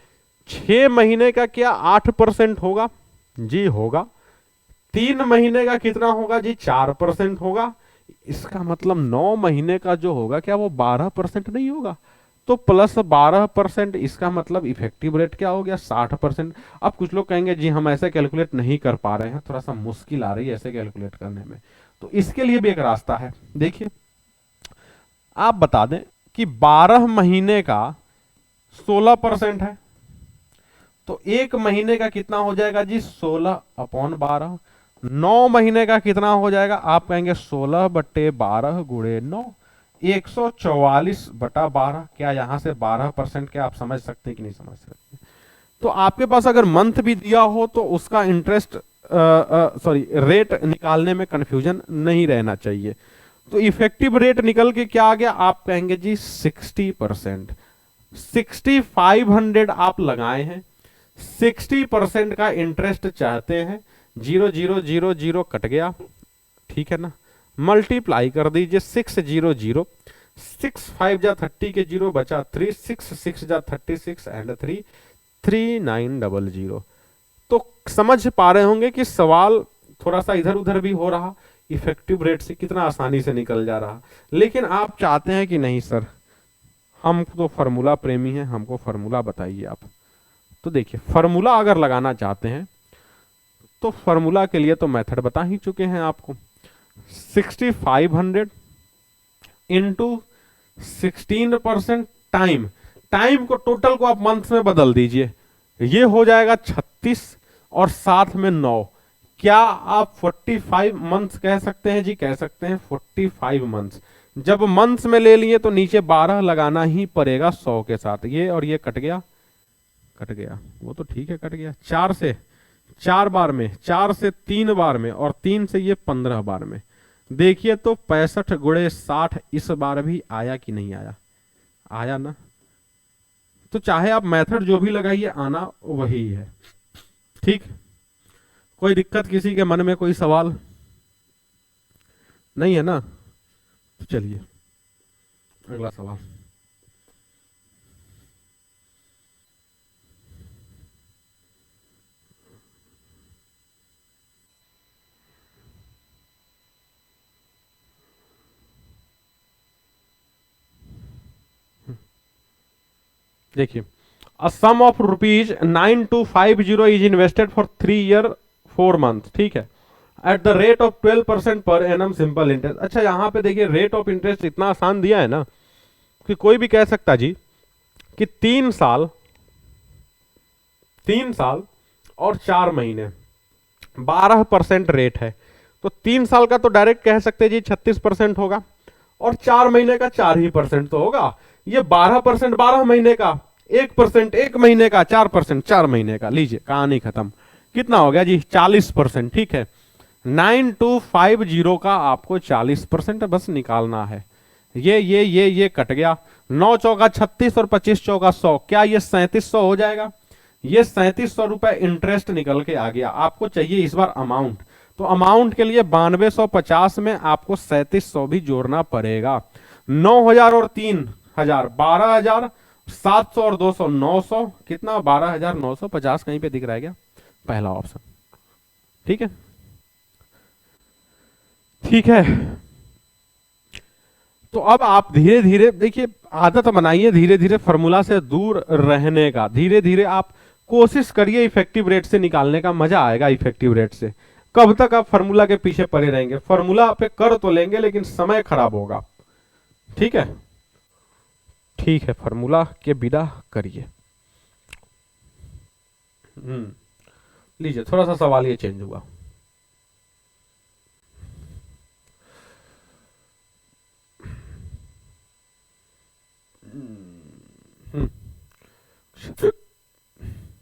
6 महीने का क्या 8% होगा जी, होगा। 3 महीने का कितना होगा जी, 4% होगा। इसका मतलब 9 महीने का जो होगा क्या वो 12% नहीं होगा, तो प्लस 12%, इसका मतलब इफेक्टिव रेट क्या हो गया 60%। अब कुछ लोग कहेंगे जी हम ऐसे कैलकुलेट नहीं कर पा रहे हैं, थोड़ा सा मुश्किल आ रही है ऐसे कैलकुलेट करने में, तो इसके लिए भी एक रास्ता है। देखिए आप बता दें कि 12 महीने का 16% है, तो एक महीने का कितना हो जाएगा जी 16/12। 9 महीने का कितना हो जाएगा, आप कहेंगे 16/12 गुणे 9, 144/12। क्या यहां से 12%, क्या आप समझ सकते हैं कि नहीं समझ सकते? तो आपके पास अगर मंथ भी दिया हो तो उसका इंटरेस्ट सॉरी रेट निकालने में कंफ्यूजन नहीं रहना चाहिए। तो इफेक्टिव रेट निकल के क्या आ गया, आप कहेंगे जी 60%। 6500 आप लगाए हैं, 60% का इंटरेस्ट चाहते हैं, 0000 कट गया, ठीक है ना, मल्टीप्लाई कर दीजिए 600, 6 5 जा 30 के 0 बचा 3, 6 6 जा 36 एंड 3 3900। तो समझ पा रहे होंगे कि सवाल थोड़ा सा इधर उधर भी हो रहा, इफेक्टिव रेट से कितना आसानी से निकल जा रहा। लेकिन आप चाहते हैं कि नहीं सर हम तो फार्मूला प्रेमी हैं, हमको फार्मूला बताइए आप। तो देखिए फार्मूला अगर लगाना चाहते हैं तो फार्मूला के लिए तो मेथड बता ही चुके हैं आपको। 6500 इंटू 16% टाइम, टाइम को टोटल को आप मंथ में बदल दीजिए, ये हो जाएगा 36 और साथ में 9। क्या आप 45 मंथ्स कह सकते हैं जी, कह सकते हैं 45 मंथ्स। जब मंथ्स में ले लिए तो नीचे 12 लगाना ही पड़ेगा 100 के साथ, ये और ये कट गया, कट गया वो तो ठीक है, कट गया 4 से 4 बार में, 4 से 3 बार में, और 3 से ये 15 बार में। देखिए तो 65 गुणे 60 इस बार भी आया कि नहीं आया, आया ना। तो चाहे आप मेथड जो भी लगाइए आना वही है, ठीक। कोई दिक्कत किसी के मन में, कोई सवाल नहीं है ना, तो चलिए अगला सवाल। देखिए a sum of rupees 9250 is invested for 3 year 4 month, ठीक है, एट द रेट ऑफ 12% पर एनम सिंपल इंटरेस्ट। अच्छा यहां पे देखिए रेट ऑफ इंटरेस्ट इतना आसान दिया है ना कि कोई भी कह सकता जी कि 3 साल और 4 महीने 12% रेट है, तो 3 साल का तो डायरेक्ट कह सकते जी 36% होगा, और 4 महीने का 4% तो होगा। ये 12% 12 महीने का, 1% 1 महीने का, 4% 4 महीने का, लीजिए कहानी खत्म। कितना हो गया जी 40%, ठीक है। 9250 का आपको 40% बस निकालना है। ये कट गया, 9 चौका 36 और 25 चौका 100, क्या ये 3700 हो जाएगा। ये 3700 रुपए इंटरेस्ट निकल के आ गया। आपको चाहिए इस बार अमाउंट, तो अमाउंट के लिए 9250 में आपको 3700 भी जोड़ना पड़ेगा। 9000 और 3000 12000, 700 और 200 900, कितना 12950 कहीं पे दिख रहा है क्या, पहला ऑप्शन, ठीक है। ठीक है तो अब आप धीरे धीरे देखिए आदत बनाइए, धीरे धीरे फार्मूला से दूर रहने का, धीरे धीरे आप कोशिश करिए इफेक्टिव रेट से निकालने का, मजा आएगा इफेक्टिव रेट से। कब तक आप फार्मूला के पीछे पड़े रहेंगे, फार्मूला पे कर तो लेंगे लेकिन समय खराब होगा, ठीक है। ठीक है फार्मूला के बिना करिए। लीजिए थोड़ा सा सवाल ये चेंज हुआ।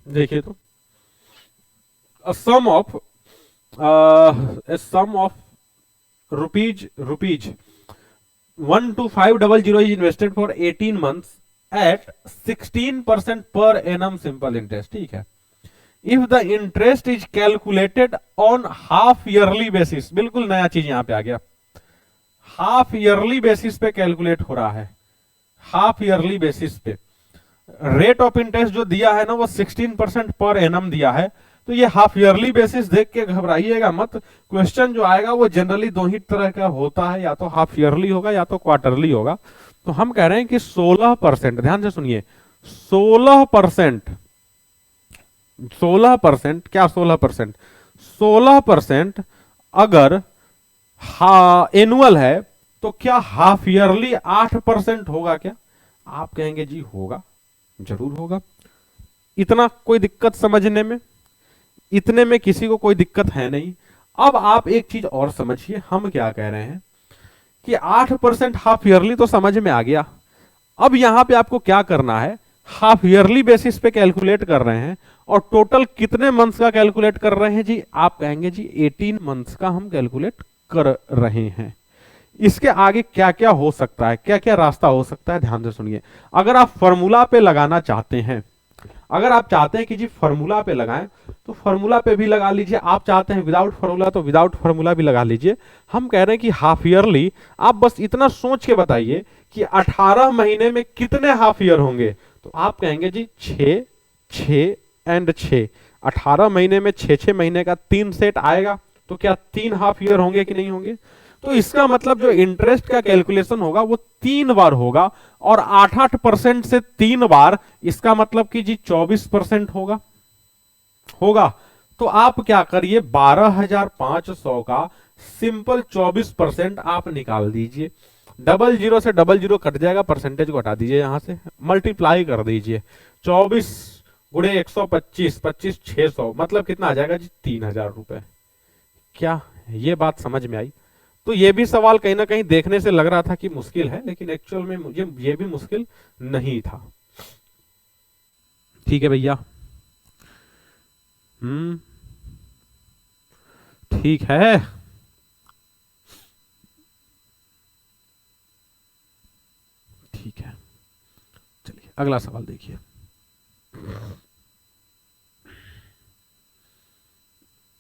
देखिए तो a sum of rupees 12500 is invested for 18 months at 16% per annum simple interest, ठीक है। If the interest is calculated on half yearly basis, बिल्कुल नया चीज यहां पे आ गया, हाफ ईयरली बेसिस पे कैलकुलेट हो रहा है, हाफ ईयरली बेसिस पे रेट ऑफ इंटरेस्ट जो दिया है ना वो 16% पर एनम दिया है, तो ये हाफ ईयरली बेसिस देख के घबराइएगा मत। क्वेश्चन जो आएगा वो जनरली दो ही तरह का होता है, या तो हाफ ईयरली होगा या तो क्वार्टरली होगा। तो हम कह रहे हैं कि 16%, ध्यान से सुनिए, 16%, 16% क्या, 16%, 16% अगर एनुअल है तो क्या हाफ ईयरली 8% होगा क्या? आप कहेंगे जी होगा, जरूर होगा। इतना कोई दिक्कत समझने में, इतने में किसी को कोई दिक्कत है नहीं। अब आप एक चीज और समझिए, हम क्या कह रहे हैं कि 8% हाफ ईयरली तो समझ में आ गया। अब यहां पे आपको क्या करना है, हाफ ईयरली बेसिस पे कैलकुलेट कर रहे हैं और टोटल कितने मंथ्स का कैलकुलेट कर रहे हैं जी? आप कहेंगे जी 18 मंथ्स का हम कैलकुलेट कर रहे हैं। इसके आगे क्या क्या हो सकता है, क्या क्या रास्ता हो सकता है, ध्यान से सुनिए। अगर आप फॉर्मूला पे लगाना चाहते हैं, अगर आप चाहते हैं कि जी फॉर्मूला पे लगाएं तो फॉर्मूला पे भी लगा लीजिए, आप चाहते हैं विदाउट फॉर्मूला तो विदाउट फॉर्मूला भी लगा लीजिए। हम कह रहे हैं कि हाफ ईयरली, आप बस इतना सोच के बताइए कि 18 महीने में कितने हाफ ईयर होंगे। तो आप कहेंगे जी 6, 6 एंड 6, 18 महीने में 6 महीने का 3 सेट आएगा, तो क्या 3 हाफ ईयर होंगे कि नहीं होंगे? तो इसका मतलब जो इंटरेस्ट का कैलकुलेशन होगा वो 3 बार होगा, और 8-8% से 3 बार, इसका मतलब कि जी 24% होगा, होगा। तो आप क्या करिए, 12,500 का सिंपल 24% आप निकाल दीजिए। डबल जीरो से डबल जीरो कट जाएगा, परसेंटेज को हटा दीजिए, यहां से मल्टीप्लाई कर दीजिए। 24 गुणे 125, 25 600, मतलब कितना आ जाएगा जी? 3,000 रुपए। क्या ये बात समझ में आई? तो ये भी सवाल कहीं ना कहीं देखने से लग रहा था कि मुश्किल है, लेकिन एक्चुअल में मुझे ये भी मुश्किल नहीं था। ठीक है भैया, ठीक है। ठीक है, चलिए अगला सवाल देखिए।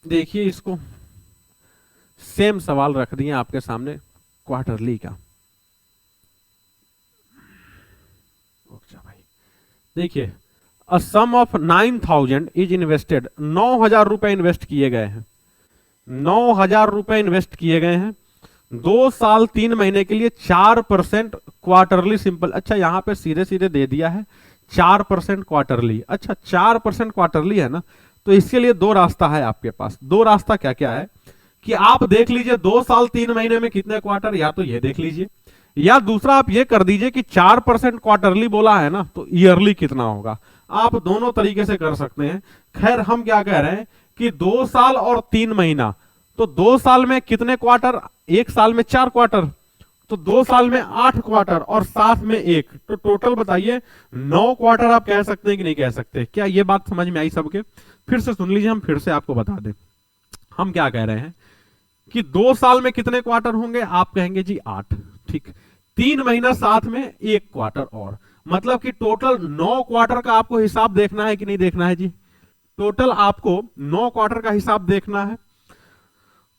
देखिए इसको, सेम सवाल रख दिए आपके सामने, क्वार्टरली का। अच्छा भाई, देखिए, a sum of 9,000 is invested, 9,000 रुपए इन्वेस्ट किए गए हैं, 9,000 रुपए इन्वेस्ट किए गए हैं 2 साल 3 महीने के लिए, 4% क्वार्टरली सिंपल। अच्छा यहां पे सीधे सीधे दे दिया है 4% क्वार्टरली। अच्छा 4% क्वार्टरली है ना, तो इसके लिए दो रास्ता है आपके पास। दो रास्ता क्या क्या है कि आप देख लीजिए 2 साल 3 महीने में कितने क्वार्टर, या तो ये देख लीजिए, या दूसरा आप ये कर दीजिए कि 4% क्वार्टरली बोला है ना, तो ईयरली कितना होगा। आप दोनों तरीके से कर सकते हैं। खैर हम क्या कह रहे हैं कि 2 साल और 3 महीना, तो 2 साल में कितने क्वार्टर, 1 साल में 4 क्वार्टर, तो 2 साल में 8 क्वार्टर और साथ में एक, तो टोटल बताइए 9 क्वार्टर। आप कह सकते हैं कि नहीं कह सकते? क्या ये बात समझ में आई सबके? फिर से सुन लीजिए, हम फिर से आपको बता दें। हम क्या कह रहे हैं कि 2 साल में कितने क्वार्टर होंगे, आप कहेंगे जी 8, ठीक। 3 महीना साथ में 1 क्वार्टर और, मतलब कि टोटल 9 क्वार्टर का आपको हिसाब देखना है कि नहीं देखना है जी? टोटल आपको 9 क्वार्टर का हिसाब देखना है,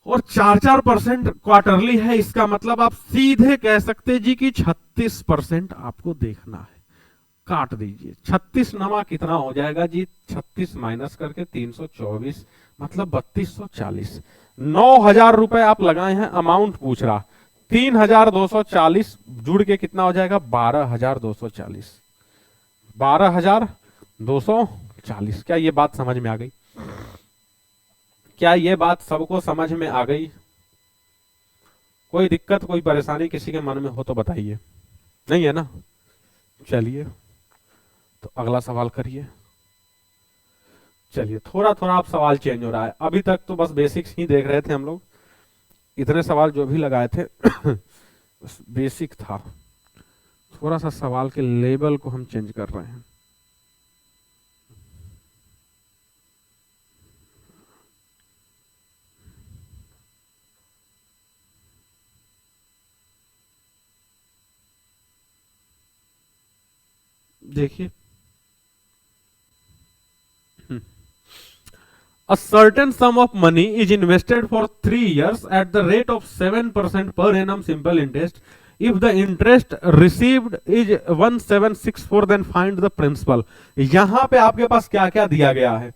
और 4-4% क्वार्टरली है, इसका मतलब आप सीधे कह सकते जी कि 36% आपको देखना है। काट दीजिए, 36 नमा कितना हो जाएगा जी? 36 माइनस करके 324, मतलब 3240। 9,000 रुपए आप लगाए हैं, अमाउंट पूछ रहा, 3,240 जुड़ के कितना हो जाएगा? 12,240, 12,240। क्या ये बात समझ में आ गई? क्या ये बात सबको समझ में आ गई? कोई दिक्कत कोई परेशानी किसी के मन में हो तो बताइए, नहीं है ना? चलिए तो अगला सवाल करिए। चलिए थोड़ा थोड़ा आप सवाल चेंज हो रहा है, अभी तक तो बस बेसिक्स ही देख रहे थे हम लोग, इतने सवाल जो भी लगाए थे बेसिक था। थोड़ा सा सवाल के लेवल को हम चेंज कर रहे हैं। देखिए A certain sum of money is invested for 3 years at the rate of 7% per annum simple interest. If the interest received is 1764, then find the principal. यहां पे आपके पास क्या क्या दिया गया है?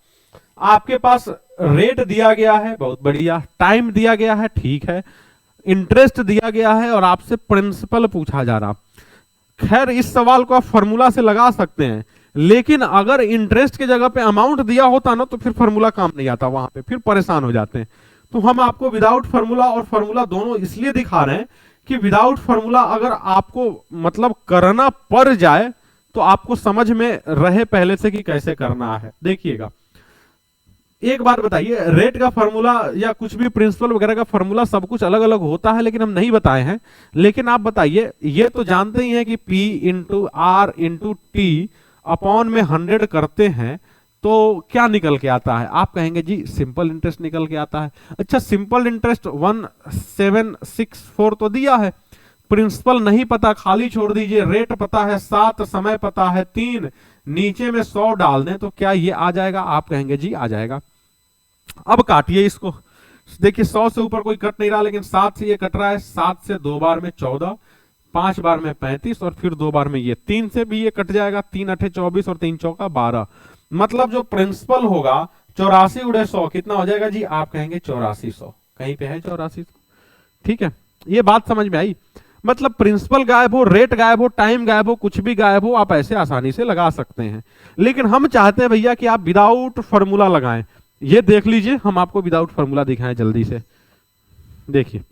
आपके पास रेट दिया गया है, बहुत बढ़िया, टाइम दिया गया है, ठीक है, इंटरेस्ट दिया गया है और आपसे प्रिंसिपल पूछा जा रहा। खैर इस सवाल को आप फॉर्मूला से लगा सकते हैं, लेकिन अगर इंटरेस्ट की जगह पे अमाउंट दिया होता ना तो फिर फॉर्मूला काम नहीं आता, वहां पे फिर परेशान हो जाते हैं। तो हम आपको विदाउट फॉर्मूला और फॉर्मूला दोनों इसलिए दिखा रहे हैं कि विदाउट फॉर्मूला अगर आपको मतलब करना पड़ जाए तो आपको समझ में रहे पहले से कि कैसे करना है। देखिएगा, एक बात बताइए, रेट का फॉर्मूला या कुछ भी प्रिंसिपल वगैरह का फॉर्मूला सब कुछ अलग अलग होता है, लेकिन हम नहीं बताए हैं। लेकिन आप बताइए, ये तो जानते ही हैं कि P into R into T upon में 100 करते हैं तो क्या निकल के आता है? आप कहेंगे जी सिंपल इंटरेस्ट निकल के आता है। अच्छा, सिंपल इंटरेस्ट 1764 तो दिया है, प्रिंसिपल नहीं पता, खाली छोड़ दीजिए, रेट पता है 7, समय पता है 3, नीचे में 100 डाल दें तो क्या ये आ जाएगा? आप कहेंगे जी आ जाएगा। अब काटिए इसको, देखिए 100 से ऊपर कोई कट नहीं रहा, लेकिन 7 से ये कट रहा है, 7 से 2 बार में 14, 5 बार में 35 और फिर 2 बार में ये 3 से भी ये कट जाएगा, 3 अठे 24 और 3 चौका 12। मतलब जो प्रिंसिपल होगा 84 उड़े 100 कितना हो जाएगा जी? आप कहेंगे 8400, कहीं पे है 8400। ठीक है, ये बात समझ में आई? मतलब प्रिंसिपल गायब हो, रेट गायब हो, टाइम गायब हो, कुछ भी गायब हो, आप ऐसे आसानी से लगा सकते हैं। लेकिन हम चाहते हैं भैया कि आप विदाउट फॉर्मूला लगाएं। ये देख लीजिए, हम आपको विदाउट फॉर्मूला दिखाएं जल्दी से। देखिए,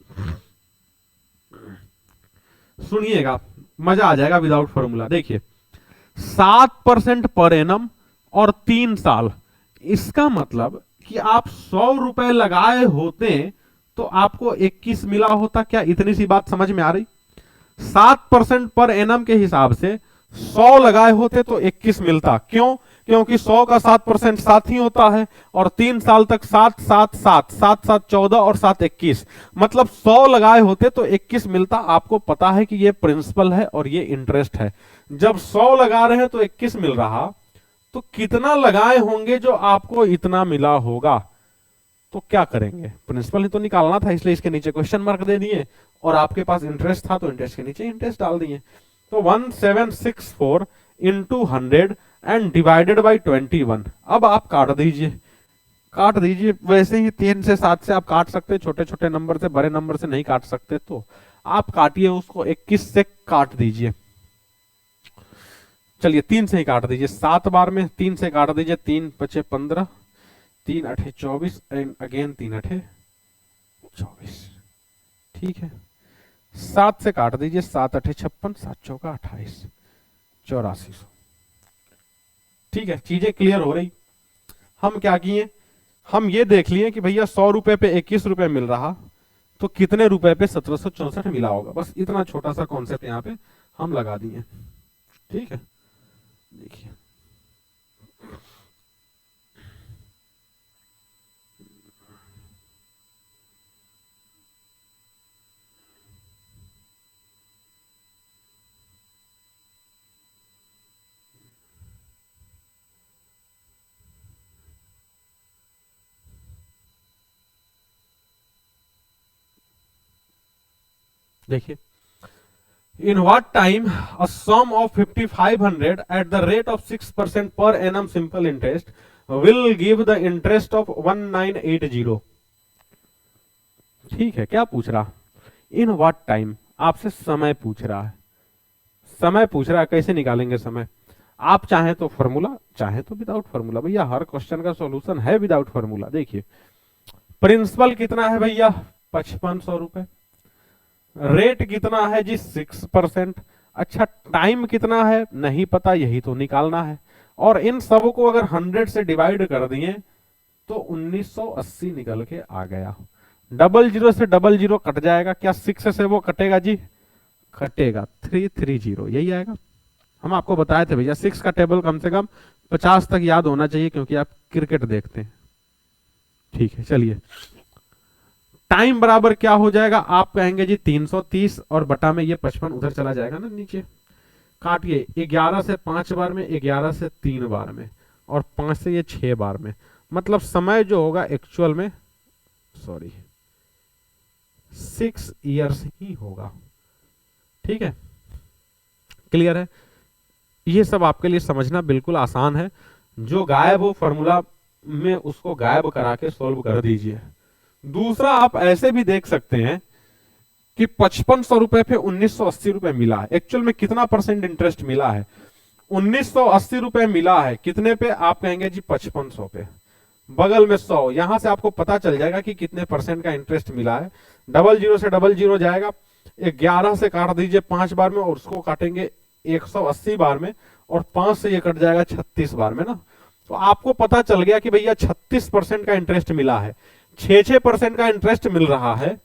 सुनिएगा, मजा आ जाएगा विदाउट फॉर्मूला। देखिए 7% पर एनम और 3 साल, इसका मतलब कि आप 100 रुपए लगाए होते तो आपको 21 मिला होता। क्या इतनी सी बात समझ में आ रही? 7% पर एनम के हिसाब से 100 लगाए होते तो 21 मिलता। क्यों? क्योंकि 100 का 7% 7 ही होता है और 3 साल तक 7 7 7 7 7 14 और 7 21, मतलब 100 लगाए होते तो 21 मिलता। आपको पता है कि ये प्रिंसिपल है और ये इंटरेस्ट है। जब 100 लगा रहे हैं तो 21 मिल रहा, तो कितना लगाए होंगे जो आपको इतना मिला होगा? तो क्या करेंगे? प्रिंसिपल ही तो निकालना था, इसलिए इसके नीचे क्वेश्चन मार्क दे दिए, और आपके पास इंटरेस्ट था तो इंटरेस्ट के नीचे इंटरेस्ट डाल दिए। तो 1764 इंटू 100 एंड डिवाइडेड बाई 21। अब आप काट दीजिए, काट दीजिए। वैसे ही 3 से 7 से आप काट सकते हैं, छोटे छोटे नंबर से, बड़े नंबर से नहीं काट सकते, तो आप काटिए उसको, 21 से काट दीजिए। चलिए 3 से ही काट दीजिए, 7 बार में 3 से काट दीजिए, 3 बचे 15, 3 अठे 24 एंड अगेन 3 अठे 24। ठीक है, 7 से काट दीजिए, 7 अठे 56, 7 चौका 28, 8400। ठीक है, चीजें क्लियर हो रही? हम क्या किए, हम ये देख लिए कि भैया 100 रुपए पे 21 रुपए मिल रहा, तो कितने रुपए पे 1764 मिला होगा। बस इतना छोटा सा कॉन्सेप्ट यहाँ पे हम लगा दिए। ठीक है, देखिए देखिए, in what time a sum of 5500 at the rate of 6% per annum simple interest will give the interest of 1980। ठीक है, क्या पूछ रहा? इन व्हाट टाइम, आपसे समय पूछ रहा है। समय पूछ रहा है, कैसे निकालेंगे समय? आप चाहें तो फॉर्मूला, चाहे तो विदाउट फॉर्मूला। भैया हर क्वेश्चन का सॉल्यूशन है विदाउट फॉर्मूला। देखिए प्रिंसिपल कितना है भैया? 5500 रुपए। रेट कितना है जी? 6%। अच्छा, टाइम कितना है? नहीं पता, यही तो निकालना है। और इन सब को अगर 100 से डिवाइड कर दिए तो 1980 निकल के आ गया। 00 से 00 कट जाएगा, क्या 6 से वो कटेगा जी? कटेगा, 330, यही आएगा। हम आपको बताए थे भैया 6 का टेबल कम से कम 50 तक याद होना चाहिए, क्योंकि आप क्रिकेट देखते हैं। ठीक है, चलिए टाइम बराबर क्या हो जाएगा? आप कहेंगे जी 330 और बटा में ये 55 उधर चला जाएगा ना नीचे। काटिए, 11 से 5 बार में, 11 से 3 बार में, और 5 से ये 6 बार में। मतलब समय जो होगा एक्चुअल में, सॉरी, 6 ईयर्स ही होगा। ठीक है, क्लियर है? ये सब आपके लिए समझना बिल्कुल आसान है। जो गायब हो फॉर्मूला में उसको गायब करा के सॉल्व कर दीजिए। दूसरा, आप ऐसे भी देख सकते हैं कि 5500 रुपए पे 1980 रुपए मिला है। एक्चुअल में कितना परसेंट इंटरेस्ट मिला है? 1980 रुपए मिला है। कितने पे? आप कहेंगे जी 5500 पे, बगल में 100। यहां से आपको पता चल जाएगा कि कितने परसेंट का इंटरेस्ट मिला है। 00 से 00 जाएगा, 11 से काट दीजिए 5 बार में, और उसको काटेंगे 180 बार में, और 5 से ये कट जाएगा 36 बार में ना। तो आपको पता चल गया कि भैया 36% का इंटरेस्ट मिला है। 6% का इंटरेस्ट मिल रहा है,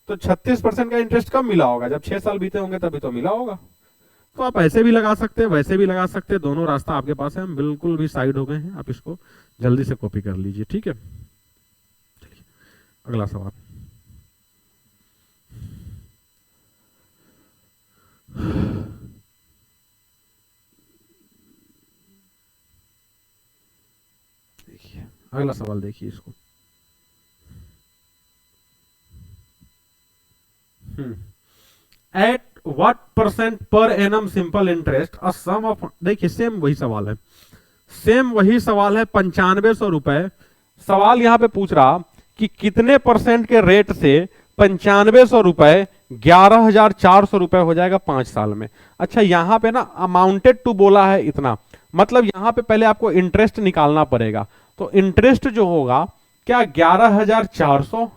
तो 36% का इंटरेस्ट कब मिला होगा? जब 6 साल बीते होंगे तभी तो मिला होगा। तो आप ऐसे भी लगा सकते हैं, वैसे भी लगा सकते हैं, दोनों रास्ता आपके पास है। हम बिल्कुल भी साइड हो गए हैं, आप इसको जल्दी से कॉपी कर लीजिए। ठीक है, अगला सवाल। देखिए अगला सवाल, देखिए इसको। At what percent per annum simple interest a sum of, देखिए सेम वही सवाल है, सेम वही सवाल है। 9500 रुपए सवाल यहां पे पूछ रहा कि कितने परसेंट के रेट से 9500 रुपए 11400 रुपए हो जाएगा 5 साल में। अच्छा, यहां पे ना अमाउंटेड टू बोला है इतना, मतलब यहां पे पहले आपको इंटरेस्ट निकालना पड़ेगा। तो इंटरेस्ट जो होगा क्या 11400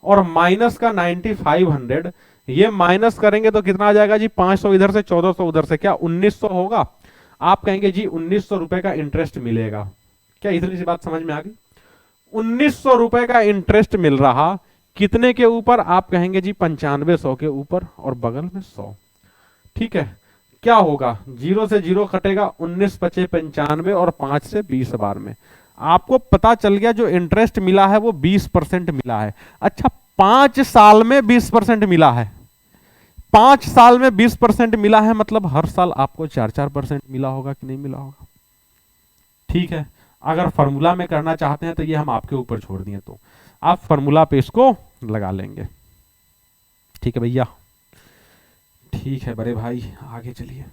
और माइनस का 9500, ये माइनस करेंगे तो कितना आ जाएगा जी? 500 इधर से, 1400 उधर से, क्या 1900 होगा? आप कहेंगे जी 1900 रुपए का इंटरेस्ट मिलेगा। क्या इतनी सी बात समझ में आ गई? 1900 रुपए का इंटरेस्ट मिल रहा, कितने के ऊपर? आप कहेंगे जी 9500 के ऊपर, और बगल में 100। ठीक है, क्या होगा? 0 से 0 कटेगा, 19 पचे 95, और 5 से 20 बार में आपको पता चल गया जो इंटरेस्ट मिला है वो 20% मिला है। अच्छा, 5 साल में 20% मिला है। 5 साल में 20% मिला है, मतलब हर साल आपको 4-4% मिला होगा कि नहीं मिला होगा? ठीक है, अगर फॉर्मूला में करना चाहते हैं तो ये हम आपके ऊपर छोड़ दिए, तो आप फॉर्मूला पे इसको लगा लेंगे। ठीक है भैया, ठीक है बड़े भाई, आगे चलिए।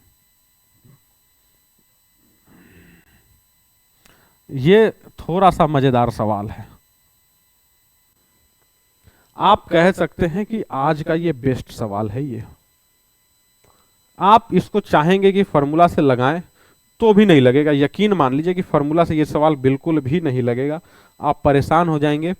ये थोड़ा सा मजेदार सवाल है। आप कह सकते हैं कि आज का ये बेस्ट सवाल है। ये आप इसको चाहेंगे कि फॉर्मूला से लगाएं तो भी नहीं लगेगा। यकीन मान लीजिए कि फॉर्मूला से ये सवाल बिल्कुल भी नहीं लगेगा। आप परेशान हो जाएंगे,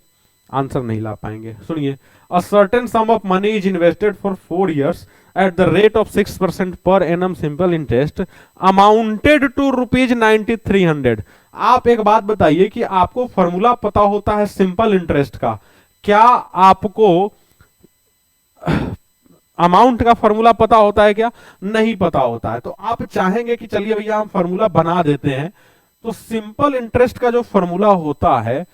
आंसर नहीं ला पाएंगे। सुनिए, a certain sum of money is invested for 4 years at the rate of 6% per annum simple interest amounted to ₹9300। आप एक बात बताइए कि आपको फॉर्मूला पता होता है सिंपल इंटरेस्ट का, क्या आपको अमाउंट का फॉर्मूला पता होता है? क्या नहीं पता होता है। तो आप चाहेंगे कि चलिए भैया हम फॉर्मूला बना देते हैं। तो सिंपल इंटरेस्ट का जो फॉर्मूला होता है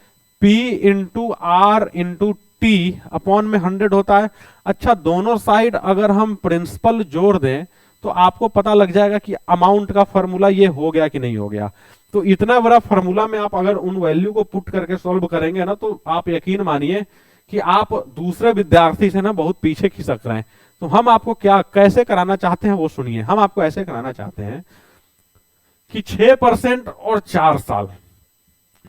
P into R into T upon में 100 होता है। अच्छा, दोनों साइड अगर हम प्रिंसिपल जोड़ दें तो आपको पता लग जाएगा कि अमाउंट का फॉर्मूला ये हो गया कि नहीं हो गया। तो इतना बड़ा फॉर्मूला में आप अगर उन वैल्यू को पुट करके सॉल्व करेंगे ना, तो आप यकीन मानिए कि आप दूसरे विद्यार्थी से ना बहुत पीछे खिसक रहे हैं। तो हम आपको क्या कैसे कराना चाहते हैं वो सुनिए। हम आपको ऐसे कराना चाहते हैं कि 6% और 4 साल,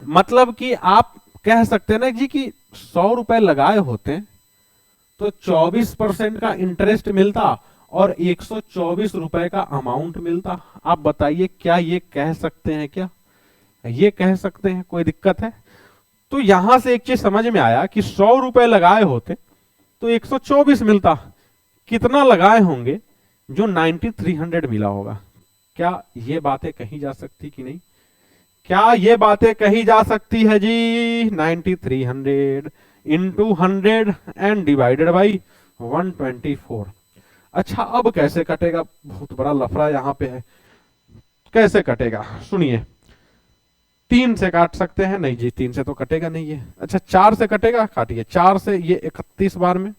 मतलब कि आप कह सकते हैं ना जी कि 100 रुपए लगाए होते तो 24% का इंटरेस्ट मिलता और 124 रुपए का अमाउंट मिलता। आप बताइए क्या ये कह सकते हैं? क्या ये कह सकते हैं? कोई दिक्कत है? तो यहां से एक चीज समझ में आया कि 100 रुपए लगाए होते तो 124 मिलता। कितना लगाए होंगे जो 9300 मिला होगा? क्या ये बातें कही जा सकती कि नहीं? क्या ये बातें कही जा सकती है जी? 9300 इंटू 100 एंड डिवाइडेड बाई 124। अच्छा, अब कैसे कटेगा? बहुत बड़ा लफड़ा यहां पे है। कैसे कटेगा सुनिए। 3 से काट सकते हैं? नहीं जी, 3 से तो कटेगा नहीं ये। अच्छा, 4 से कटेगा? काटिए। 4 से ये 31 बार में,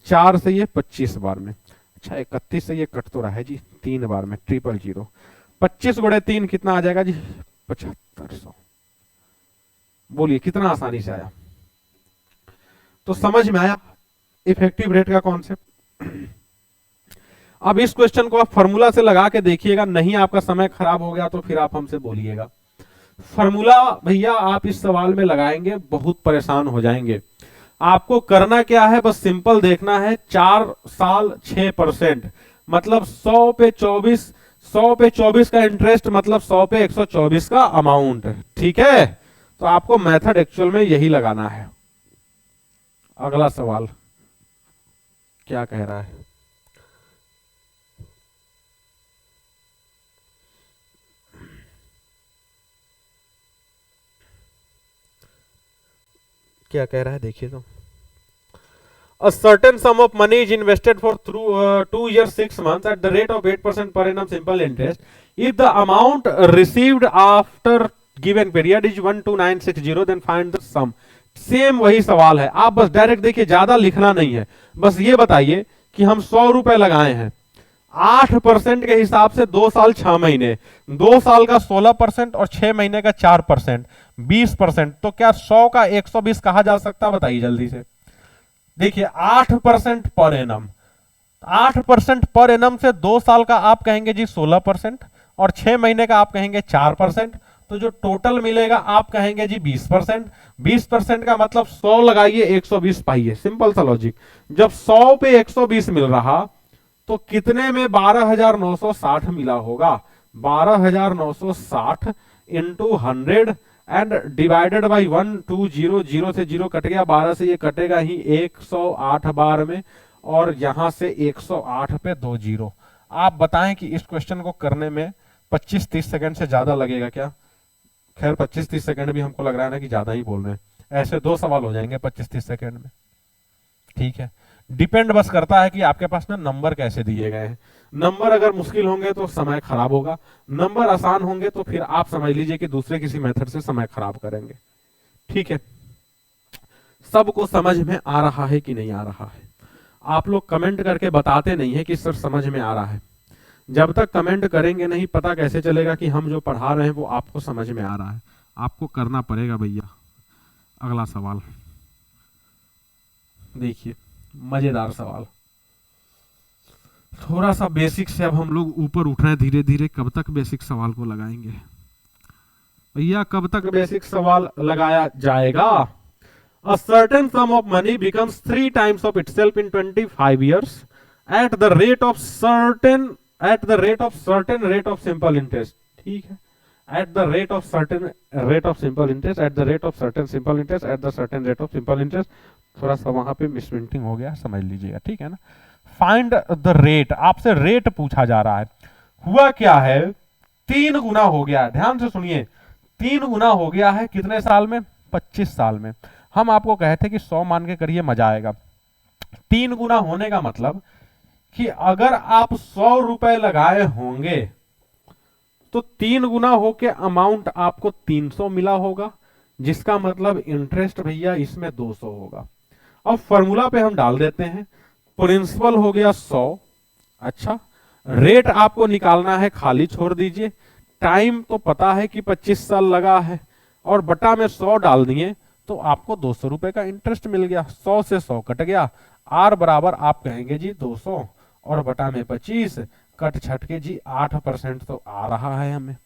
4 से ये 25 बार में। अच्छा, 31 से ये कट तो रहा है जी 3 बार में, 000। 25 गुणे 3 कितना आ जाएगा जी? 7500। बोलिए कितना आसानी से आया। तो समझ में आया इफेक्टिव रेट का कॉन्सेप्ट। अब इस क्वेश्चन को आप फॉर्मूला से लगा के देखिएगा, नहीं आपका समय खराब हो गया तो फिर आप हमसे बोलिएगा। फॉर्मूला भैया आप इस सवाल में लगाएंगे बहुत परेशान हो जाएंगे। आपको करना क्या है, बस सिंपल देखना है 4 साल 6%, मतलब 100 पे 24, 100 पे 24 का इंटरेस्ट मतलब 100 पे 124 का अमाउंट। ठीक है, तो आपको मेथड एक्चुअल में यही लगाना है। अगला सवाल क्या कह रहा है, क्या कह रहा है देखिए तो। A certain sum of money is invested for through 2 years 6 months at the rate of 8% per annum simple interest. If the amount received after given period is 12960, then find the sum. Same वही सवाल है, आप बस direct देखिए, ज्यादा लिखना नहीं है, बस ये बताइए कि हम 100 रुपए लगाए हैं 8% के हिसाब से 2 साल 6 महीने, 2 साल का 16% और 6 महीने का 4% 20%, तो क्या 100 का 120 कहा जा सकता, बताइए जल्दी से। देखिए 8% पर एनम, 8% पर एनम से 2 साल का आप कहेंगे जी 16% और 6 महीने का आप कहेंगे 4%, तो जो टोटल मिलेगा आप कहेंगे जी 20%। 20% का मतलब 100 लगाइए 120 पाइए, सिंपल सा लॉजिक। जब 100 पे 120 मिल रहा तो कितने में 12,960 मिला होगा, 12,960 इंटू 100 एंड डिवाइडेड बाई 120, 0 से 0 कट गया, 12 से ये कटेगा ही 108 बार में, और यहां से 108 पे 2 जीरो। आप बताएं कि इस क्वेश्चन को करने में 25-30 सेकंड से ज्यादा लगेगा क्या? खैर 25-30 सेकंड भी हमको लग रहा है ना कि ज्यादा ही बोल रहे हैं, ऐसे 2 सवाल हो जाएंगे 25-30 सेकंड में। ठीक है, डिपेंड बस करता है कि आपके पास ना नंबर कैसे दिए गए हैं। नंबर अगर मुश्किल होंगे तो समय खराब होगा, नंबर आसान होंगे तो फिर आप समझ लीजिए कि दूसरे किसी मेथड से समय खराब करेंगे। ठीक है, सबको समझ में आ रहा है कि नहीं आ रहा है? आप लोग कमेंट करके बताते नहीं है कि सर समझ में आ रहा है। जब तक कमेंट करेंगे नहीं, पता कैसे चलेगा कि हम जो पढ़ा रहे हैं वो आपको समझ में आ रहा है? आपको करना पड़ेगा भैया। अगला सवाल देखिए, मजेदार सवाल, थोड़ा सा बेसिक से अब हम लोग ऊपर उठ रहे हैं धीरे धीरे। कब तक बेसिक सवाल को लगाएंगे भैया, कब तक बेसिक सवाल लगाया जाएगा? A certain sum of money becomes 3 times of itself in 25 years at the rate of certain rate of simple interest. ठीक है, at the rate of certain rate of simple interest, at the rate of certain simple interest, at the certain rate of simple interest। थोड़ा सा वहां पे misprinting हो गया, समझ लीजिएगा, ठीक है ना। फाइंड द रेट, आपसे रेट पूछा जा रहा है। हुआ क्या है, 3 गुना हो गया, ध्यान से सुनिए, 3 गुना हो गया है कितने साल में? 25 साल में। हम आपको कहे थे कि 100 मान के करिए, मजा आएगा। 3 गुना होने का मतलब कि अगर आप 100 रुपए लगाए होंगे तो 3 गुना होके अमाउंट आपको 300 मिला होगा, जिसका मतलब इंटरेस्ट भैया इसमें 200 होगा। अब फॉर्मूला पे हम डाल देते हैं, प्रिंसिपल हो गया 100, अच्छा रेट आपको निकालना है, खाली छोड़ दीजिए। टाइम तो पता है कि 25 साल लगा है, और बटा में 100 डाल दिए तो आपको 200 रुपए का इंटरेस्ट मिल गया। 100 से 100 कट गया, आर बराबर आप कहेंगे जी 200 और बटा में 25, कट छट के जी 8% तो आ रहा है हमें,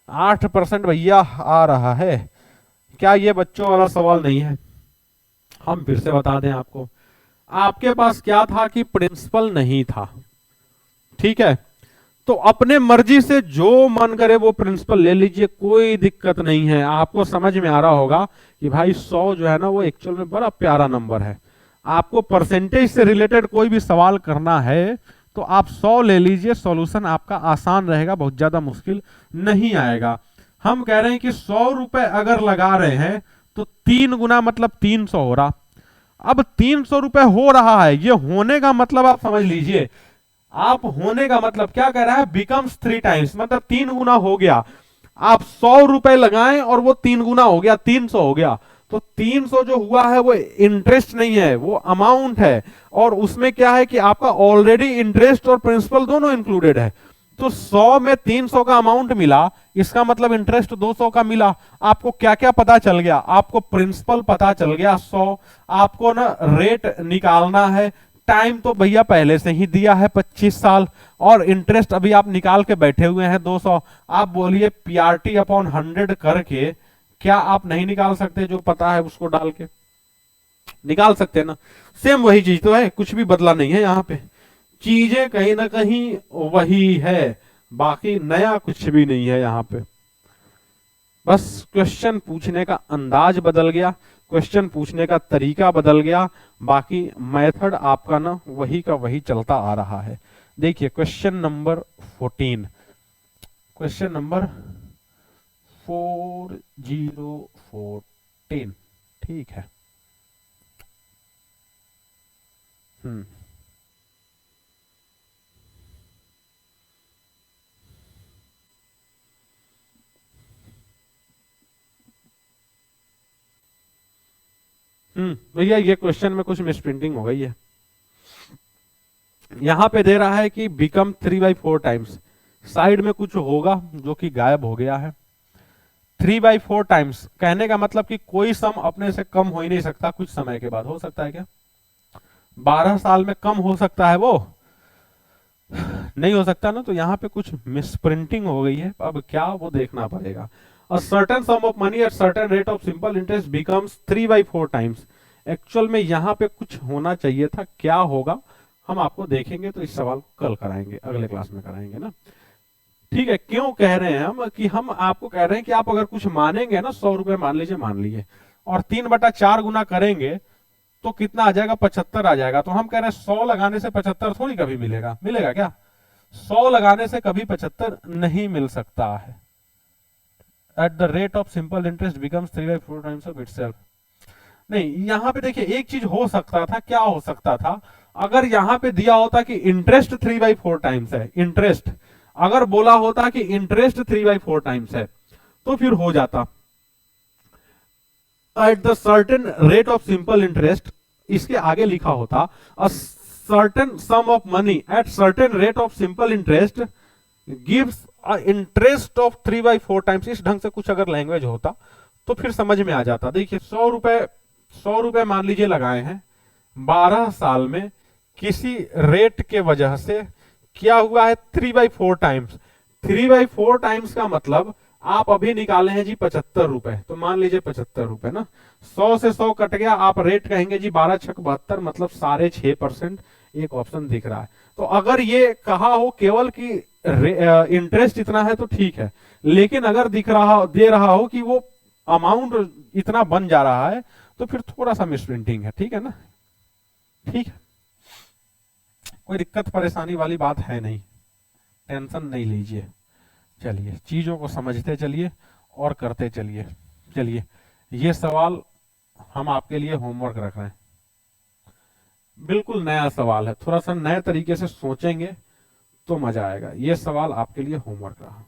8% भैया आ रहा है। क्या ये बच्चों वाला सवाल नहीं है? हम फिर से बता दें आपको, आपके पास क्या था कि प्रिंसिपल नहीं था, ठीक है, तो अपने मर्जी से जो मन करे वो प्रिंसिपल ले लीजिए, कोई दिक्कत नहीं है। आपको समझ में आ रहा होगा कि भाई 100 जो है ना वो एक्चुअल में बड़ा प्यारा नंबर है। आपको परसेंटेज से रिलेटेड कोई भी सवाल करना है तो आप 100 ले लीजिए, सॉल्यूशन आपका आसान रहेगा, बहुत ज्यादा मुश्किल नहीं आएगा। हम कह रहे हैं कि 100 रुपए अगर लगा रहे हैं तो 3 गुना मतलब 300 हो रहा। अब 300 रुपए हो रहा है, ये होने का मतलब आप समझ लीजिए, आप होने का मतलब क्या कह रहा है, बिकम्स 3 टाइम्स, मतलब 3 गुना हो गया। आप 100 रुपए लगाएं और वो 3 गुना हो गया, 300 हो गया। तो 300 जो हुआ है वो इंटरेस्ट नहीं है, वो अमाउंट है, और उसमें क्या है कि आपका ऑलरेडी इंटरेस्ट और प्रिंसिपल दोनों इंक्लूडेड है। तो 100 में 300 का अमाउंट मिला, इसका मतलब इंटरेस्ट 200 का मिला। आपको क्या क्या पता चल गया? आपको प्रिंसिपल पता चल गया 100, आपको ना रेट निकालना है, टाइम तो भैया पहले से ही दिया है 25 साल, और इंटरेस्ट अभी आप निकाल के बैठे हुए हैं 200। आप बोलिए पीआरटी अपॉन 100 करके क्या आप नहीं निकाल सकते? जो पता है उसको डाल के निकाल सकते हैं ना। सेम वही चीज तो है, कुछ भी बदला नहीं है यहाँ पे, चीजें कहीं ना कहीं वही है, बाकी नया कुछ भी नहीं है यहाँ पे। बस क्वेश्चन पूछने का अंदाज बदल गया, क्वेश्चन पूछने का तरीका बदल गया, बाकी मेथड आपका ना वही का वही चलता आ रहा है। देखिए क्वेश्चन नंबर 14, क्वेश्चन नंबर 4014, ठीक है। हम्म भैया ये क्वेश्चन में कुछ मिसप्रिंटिंग हो गई है। यहां पे दे रहा है कि बिकम 3/4 टाइम्स, साइड में कुछ होगा जो कि गायब हो गया है। 3/4 टाइम्स कहने का मतलब कि कोई सम अपने से कम हो ही नहीं सकता, कुछ समय के बाद हो सकता है क्या? 12 साल में कम हो सकता है वो? नहीं हो सकता ना। तो यहाँ पे कुछ मिसप्रिंटिंग हो गई है, अब क्या वो देखना पड़ेगा। अ certain sum of money at certain rate of simple interest becomes 3/4 times. Actual में यहाँ पे कुछ होना चाहिए था, क्या होगा हम आपको देखेंगे, तो इस सवाल को कल कराएंगे, अगले क्लास में कराएंगे ना। ठीक है, क्यों कह रहे हैं हम कि हम आपको कह रहे हैं कि आप अगर कुछ मानेंगे ना, 100 रुपए मान लीजिए, और 3/4 गुना करेंगे तो कितना आ जाएगा? 75 आ जाएगा। तो हम कह रहे हैं 100 लगाने से 75 थोड़ी कभी मिलेगा, मिलेगा क्या? 100 लगाने से कभी 75 नहीं मिल सकता है। Eight the rate of simple interest becomes 3/4 times of itself. नहीं, यहां पे देखिए एक चीज हो सकता था, क्या हो सकता था? अगर यहां पे दिया होता कि इंटरेस्ट 3/4 टाइम्स है, इंटरेस्ट अगर बोला होता कि इंटरेस्ट 3/4 टाइम्स है, तो फिर हो जाता at the certain rate of simple interest, इसके आगे लिखा होता अ certain sum of money at certain rate of simple interest gives a interest of 3/4 times. इस ढंग से कुछ अगर लैंग्वेज होता तो फिर समझ में आ जाता। देखिए 100 रुपए मान लीजिए लगाए हैं, 12 साल में किसी रेट के वजह से क्या हुआ है? 3/4 टाइम्स। 3/4 टाइम्स का मतलब आप अभी निकाले हैं जी 75 रुपए, तो मान लीजिए 75 रुपए ना, 100 से 100 कट गया, आप रेट कहेंगे जी 12 छक 72, मतलब 6.5%। एक ऑप्शन दिख रहा है। तो अगर ये कहा हो केवल कि इंटरेस्ट इतना है तो ठीक है, लेकिन अगर दिख रहा दे रहा हो कि वो अमाउंट इतना बन जा रहा है, तो फिर थोड़ा सा मिसप्रिंटिंग है, ठीक है ना। ठीक है, कोई दिक्कत परेशानी वाली बात है नहीं, टेंशन नहीं लीजिए। चलिए चीजों को समझते चलिए और करते चलिए। चलिए ये सवाल हम आपके लिए होमवर्क रख रहे हैं, बिल्कुल नया सवाल है, थोड़ा सा नए तरीके से सोचेंगे तो मजा आएगा। ये सवाल आपके लिए होमवर्क रहा,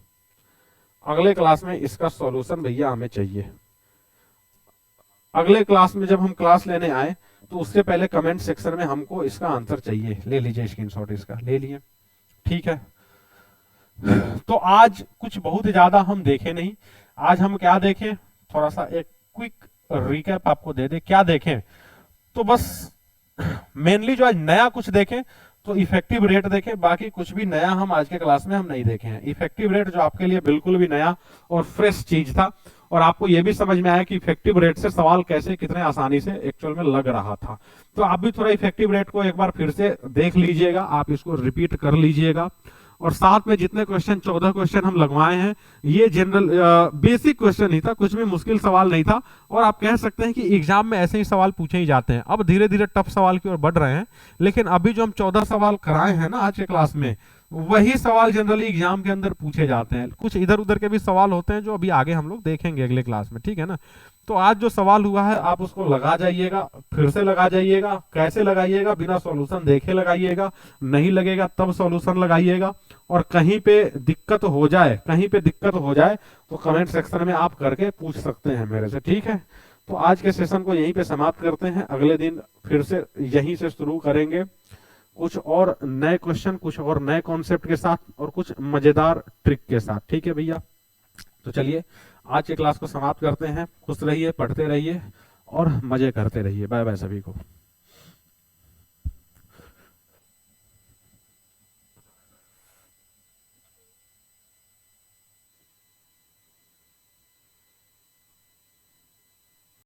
अगले क्लास में इसका सॉल्यूशन भैया हमें चाहिए। अगले क्लास में जब हम क्लास लेने आए तो उससे पहले कमेंट सेक्शन में हमको इसका आंसर चाहिए। ले लीजिए स्क्रीनशॉट इसका, ले लिए, ठीक है। तो आज कुछ बहुत ज्यादा हम देखे नहीं, आज हम क्या देखें, थोड़ा सा एक क्विक रिकैप आपको दे दे क्या देखें। तो बस मेनली जो आज नया कुछ देखें तो इफेक्टिव रेट देखें, बाकी कुछ भी नया हम आज के क्लास में हम नहीं देखे हैं। इफेक्टिव रेट जो आपके लिए बिल्कुल भी नया और फ्रेश चीज था, और आपको यह भी समझ में आया कि इफेक्टिव रेट से सवाल कैसे कितने आसानी से एक्चुअल में लग रहा था। तो आप भी थोड़ा इफेक्टिव रेट को एक बार फिर से देख लीजिएगा, आप इसको रिपीट कर लीजिएगा। और साथ में जितने क्वेश्चन 14 क्वेश्चन हम लगवाए हैं, ये जनरल बेसिक क्वेश्चन ही था, कुछ भी मुश्किल सवाल नहीं था। और आप कह सकते हैं कि एग्जाम में ऐसे ही सवाल पूछे ही जाते हैं। अब धीरे धीरे टफ सवाल की ओर बढ़ रहे हैं, लेकिन अभी जो हम 14 सवाल कराए हैं ना आज के क्लास में, वही सवाल जनरली एग्जाम के अंदर पूछे जाते हैं। कुछ इधर उधर के भी सवाल होते हैं जो अभी आगे हम लोग देखेंगे अगले क्लास में, ठीक है ना। तो आज जो सवाल हुआ है आप उसको लगा जाइएगा, फिर से लगा जाइएगा। कैसे लगाइएगा? बिना सॉल्यूशन देखे लगाइएगा, नहीं लगेगा तब सॉल्यूशन लगाइएगा। और कहीं पे दिक्कत हो जाए, तो कमेंट सेक्शन में आप करके पूछ सकते हैं मेरे से, ठीक है। तो आज के सेशन को यहीं पे समाप्त करते हैं, अगले दिन फिर से यहीं से शुरू करेंगे। कुछ और नए क्वेश्चन, कुछ और नए कॉन्सेप्ट के साथ और कुछ मजेदार ट्रिक के साथ। ठीक है भैया, तो चलिए आज के क्लास को समाप्त करते हैं। खुश रहिए, पढ़ते रहिए और मजे करते रहिए। बाय बाय सभी को।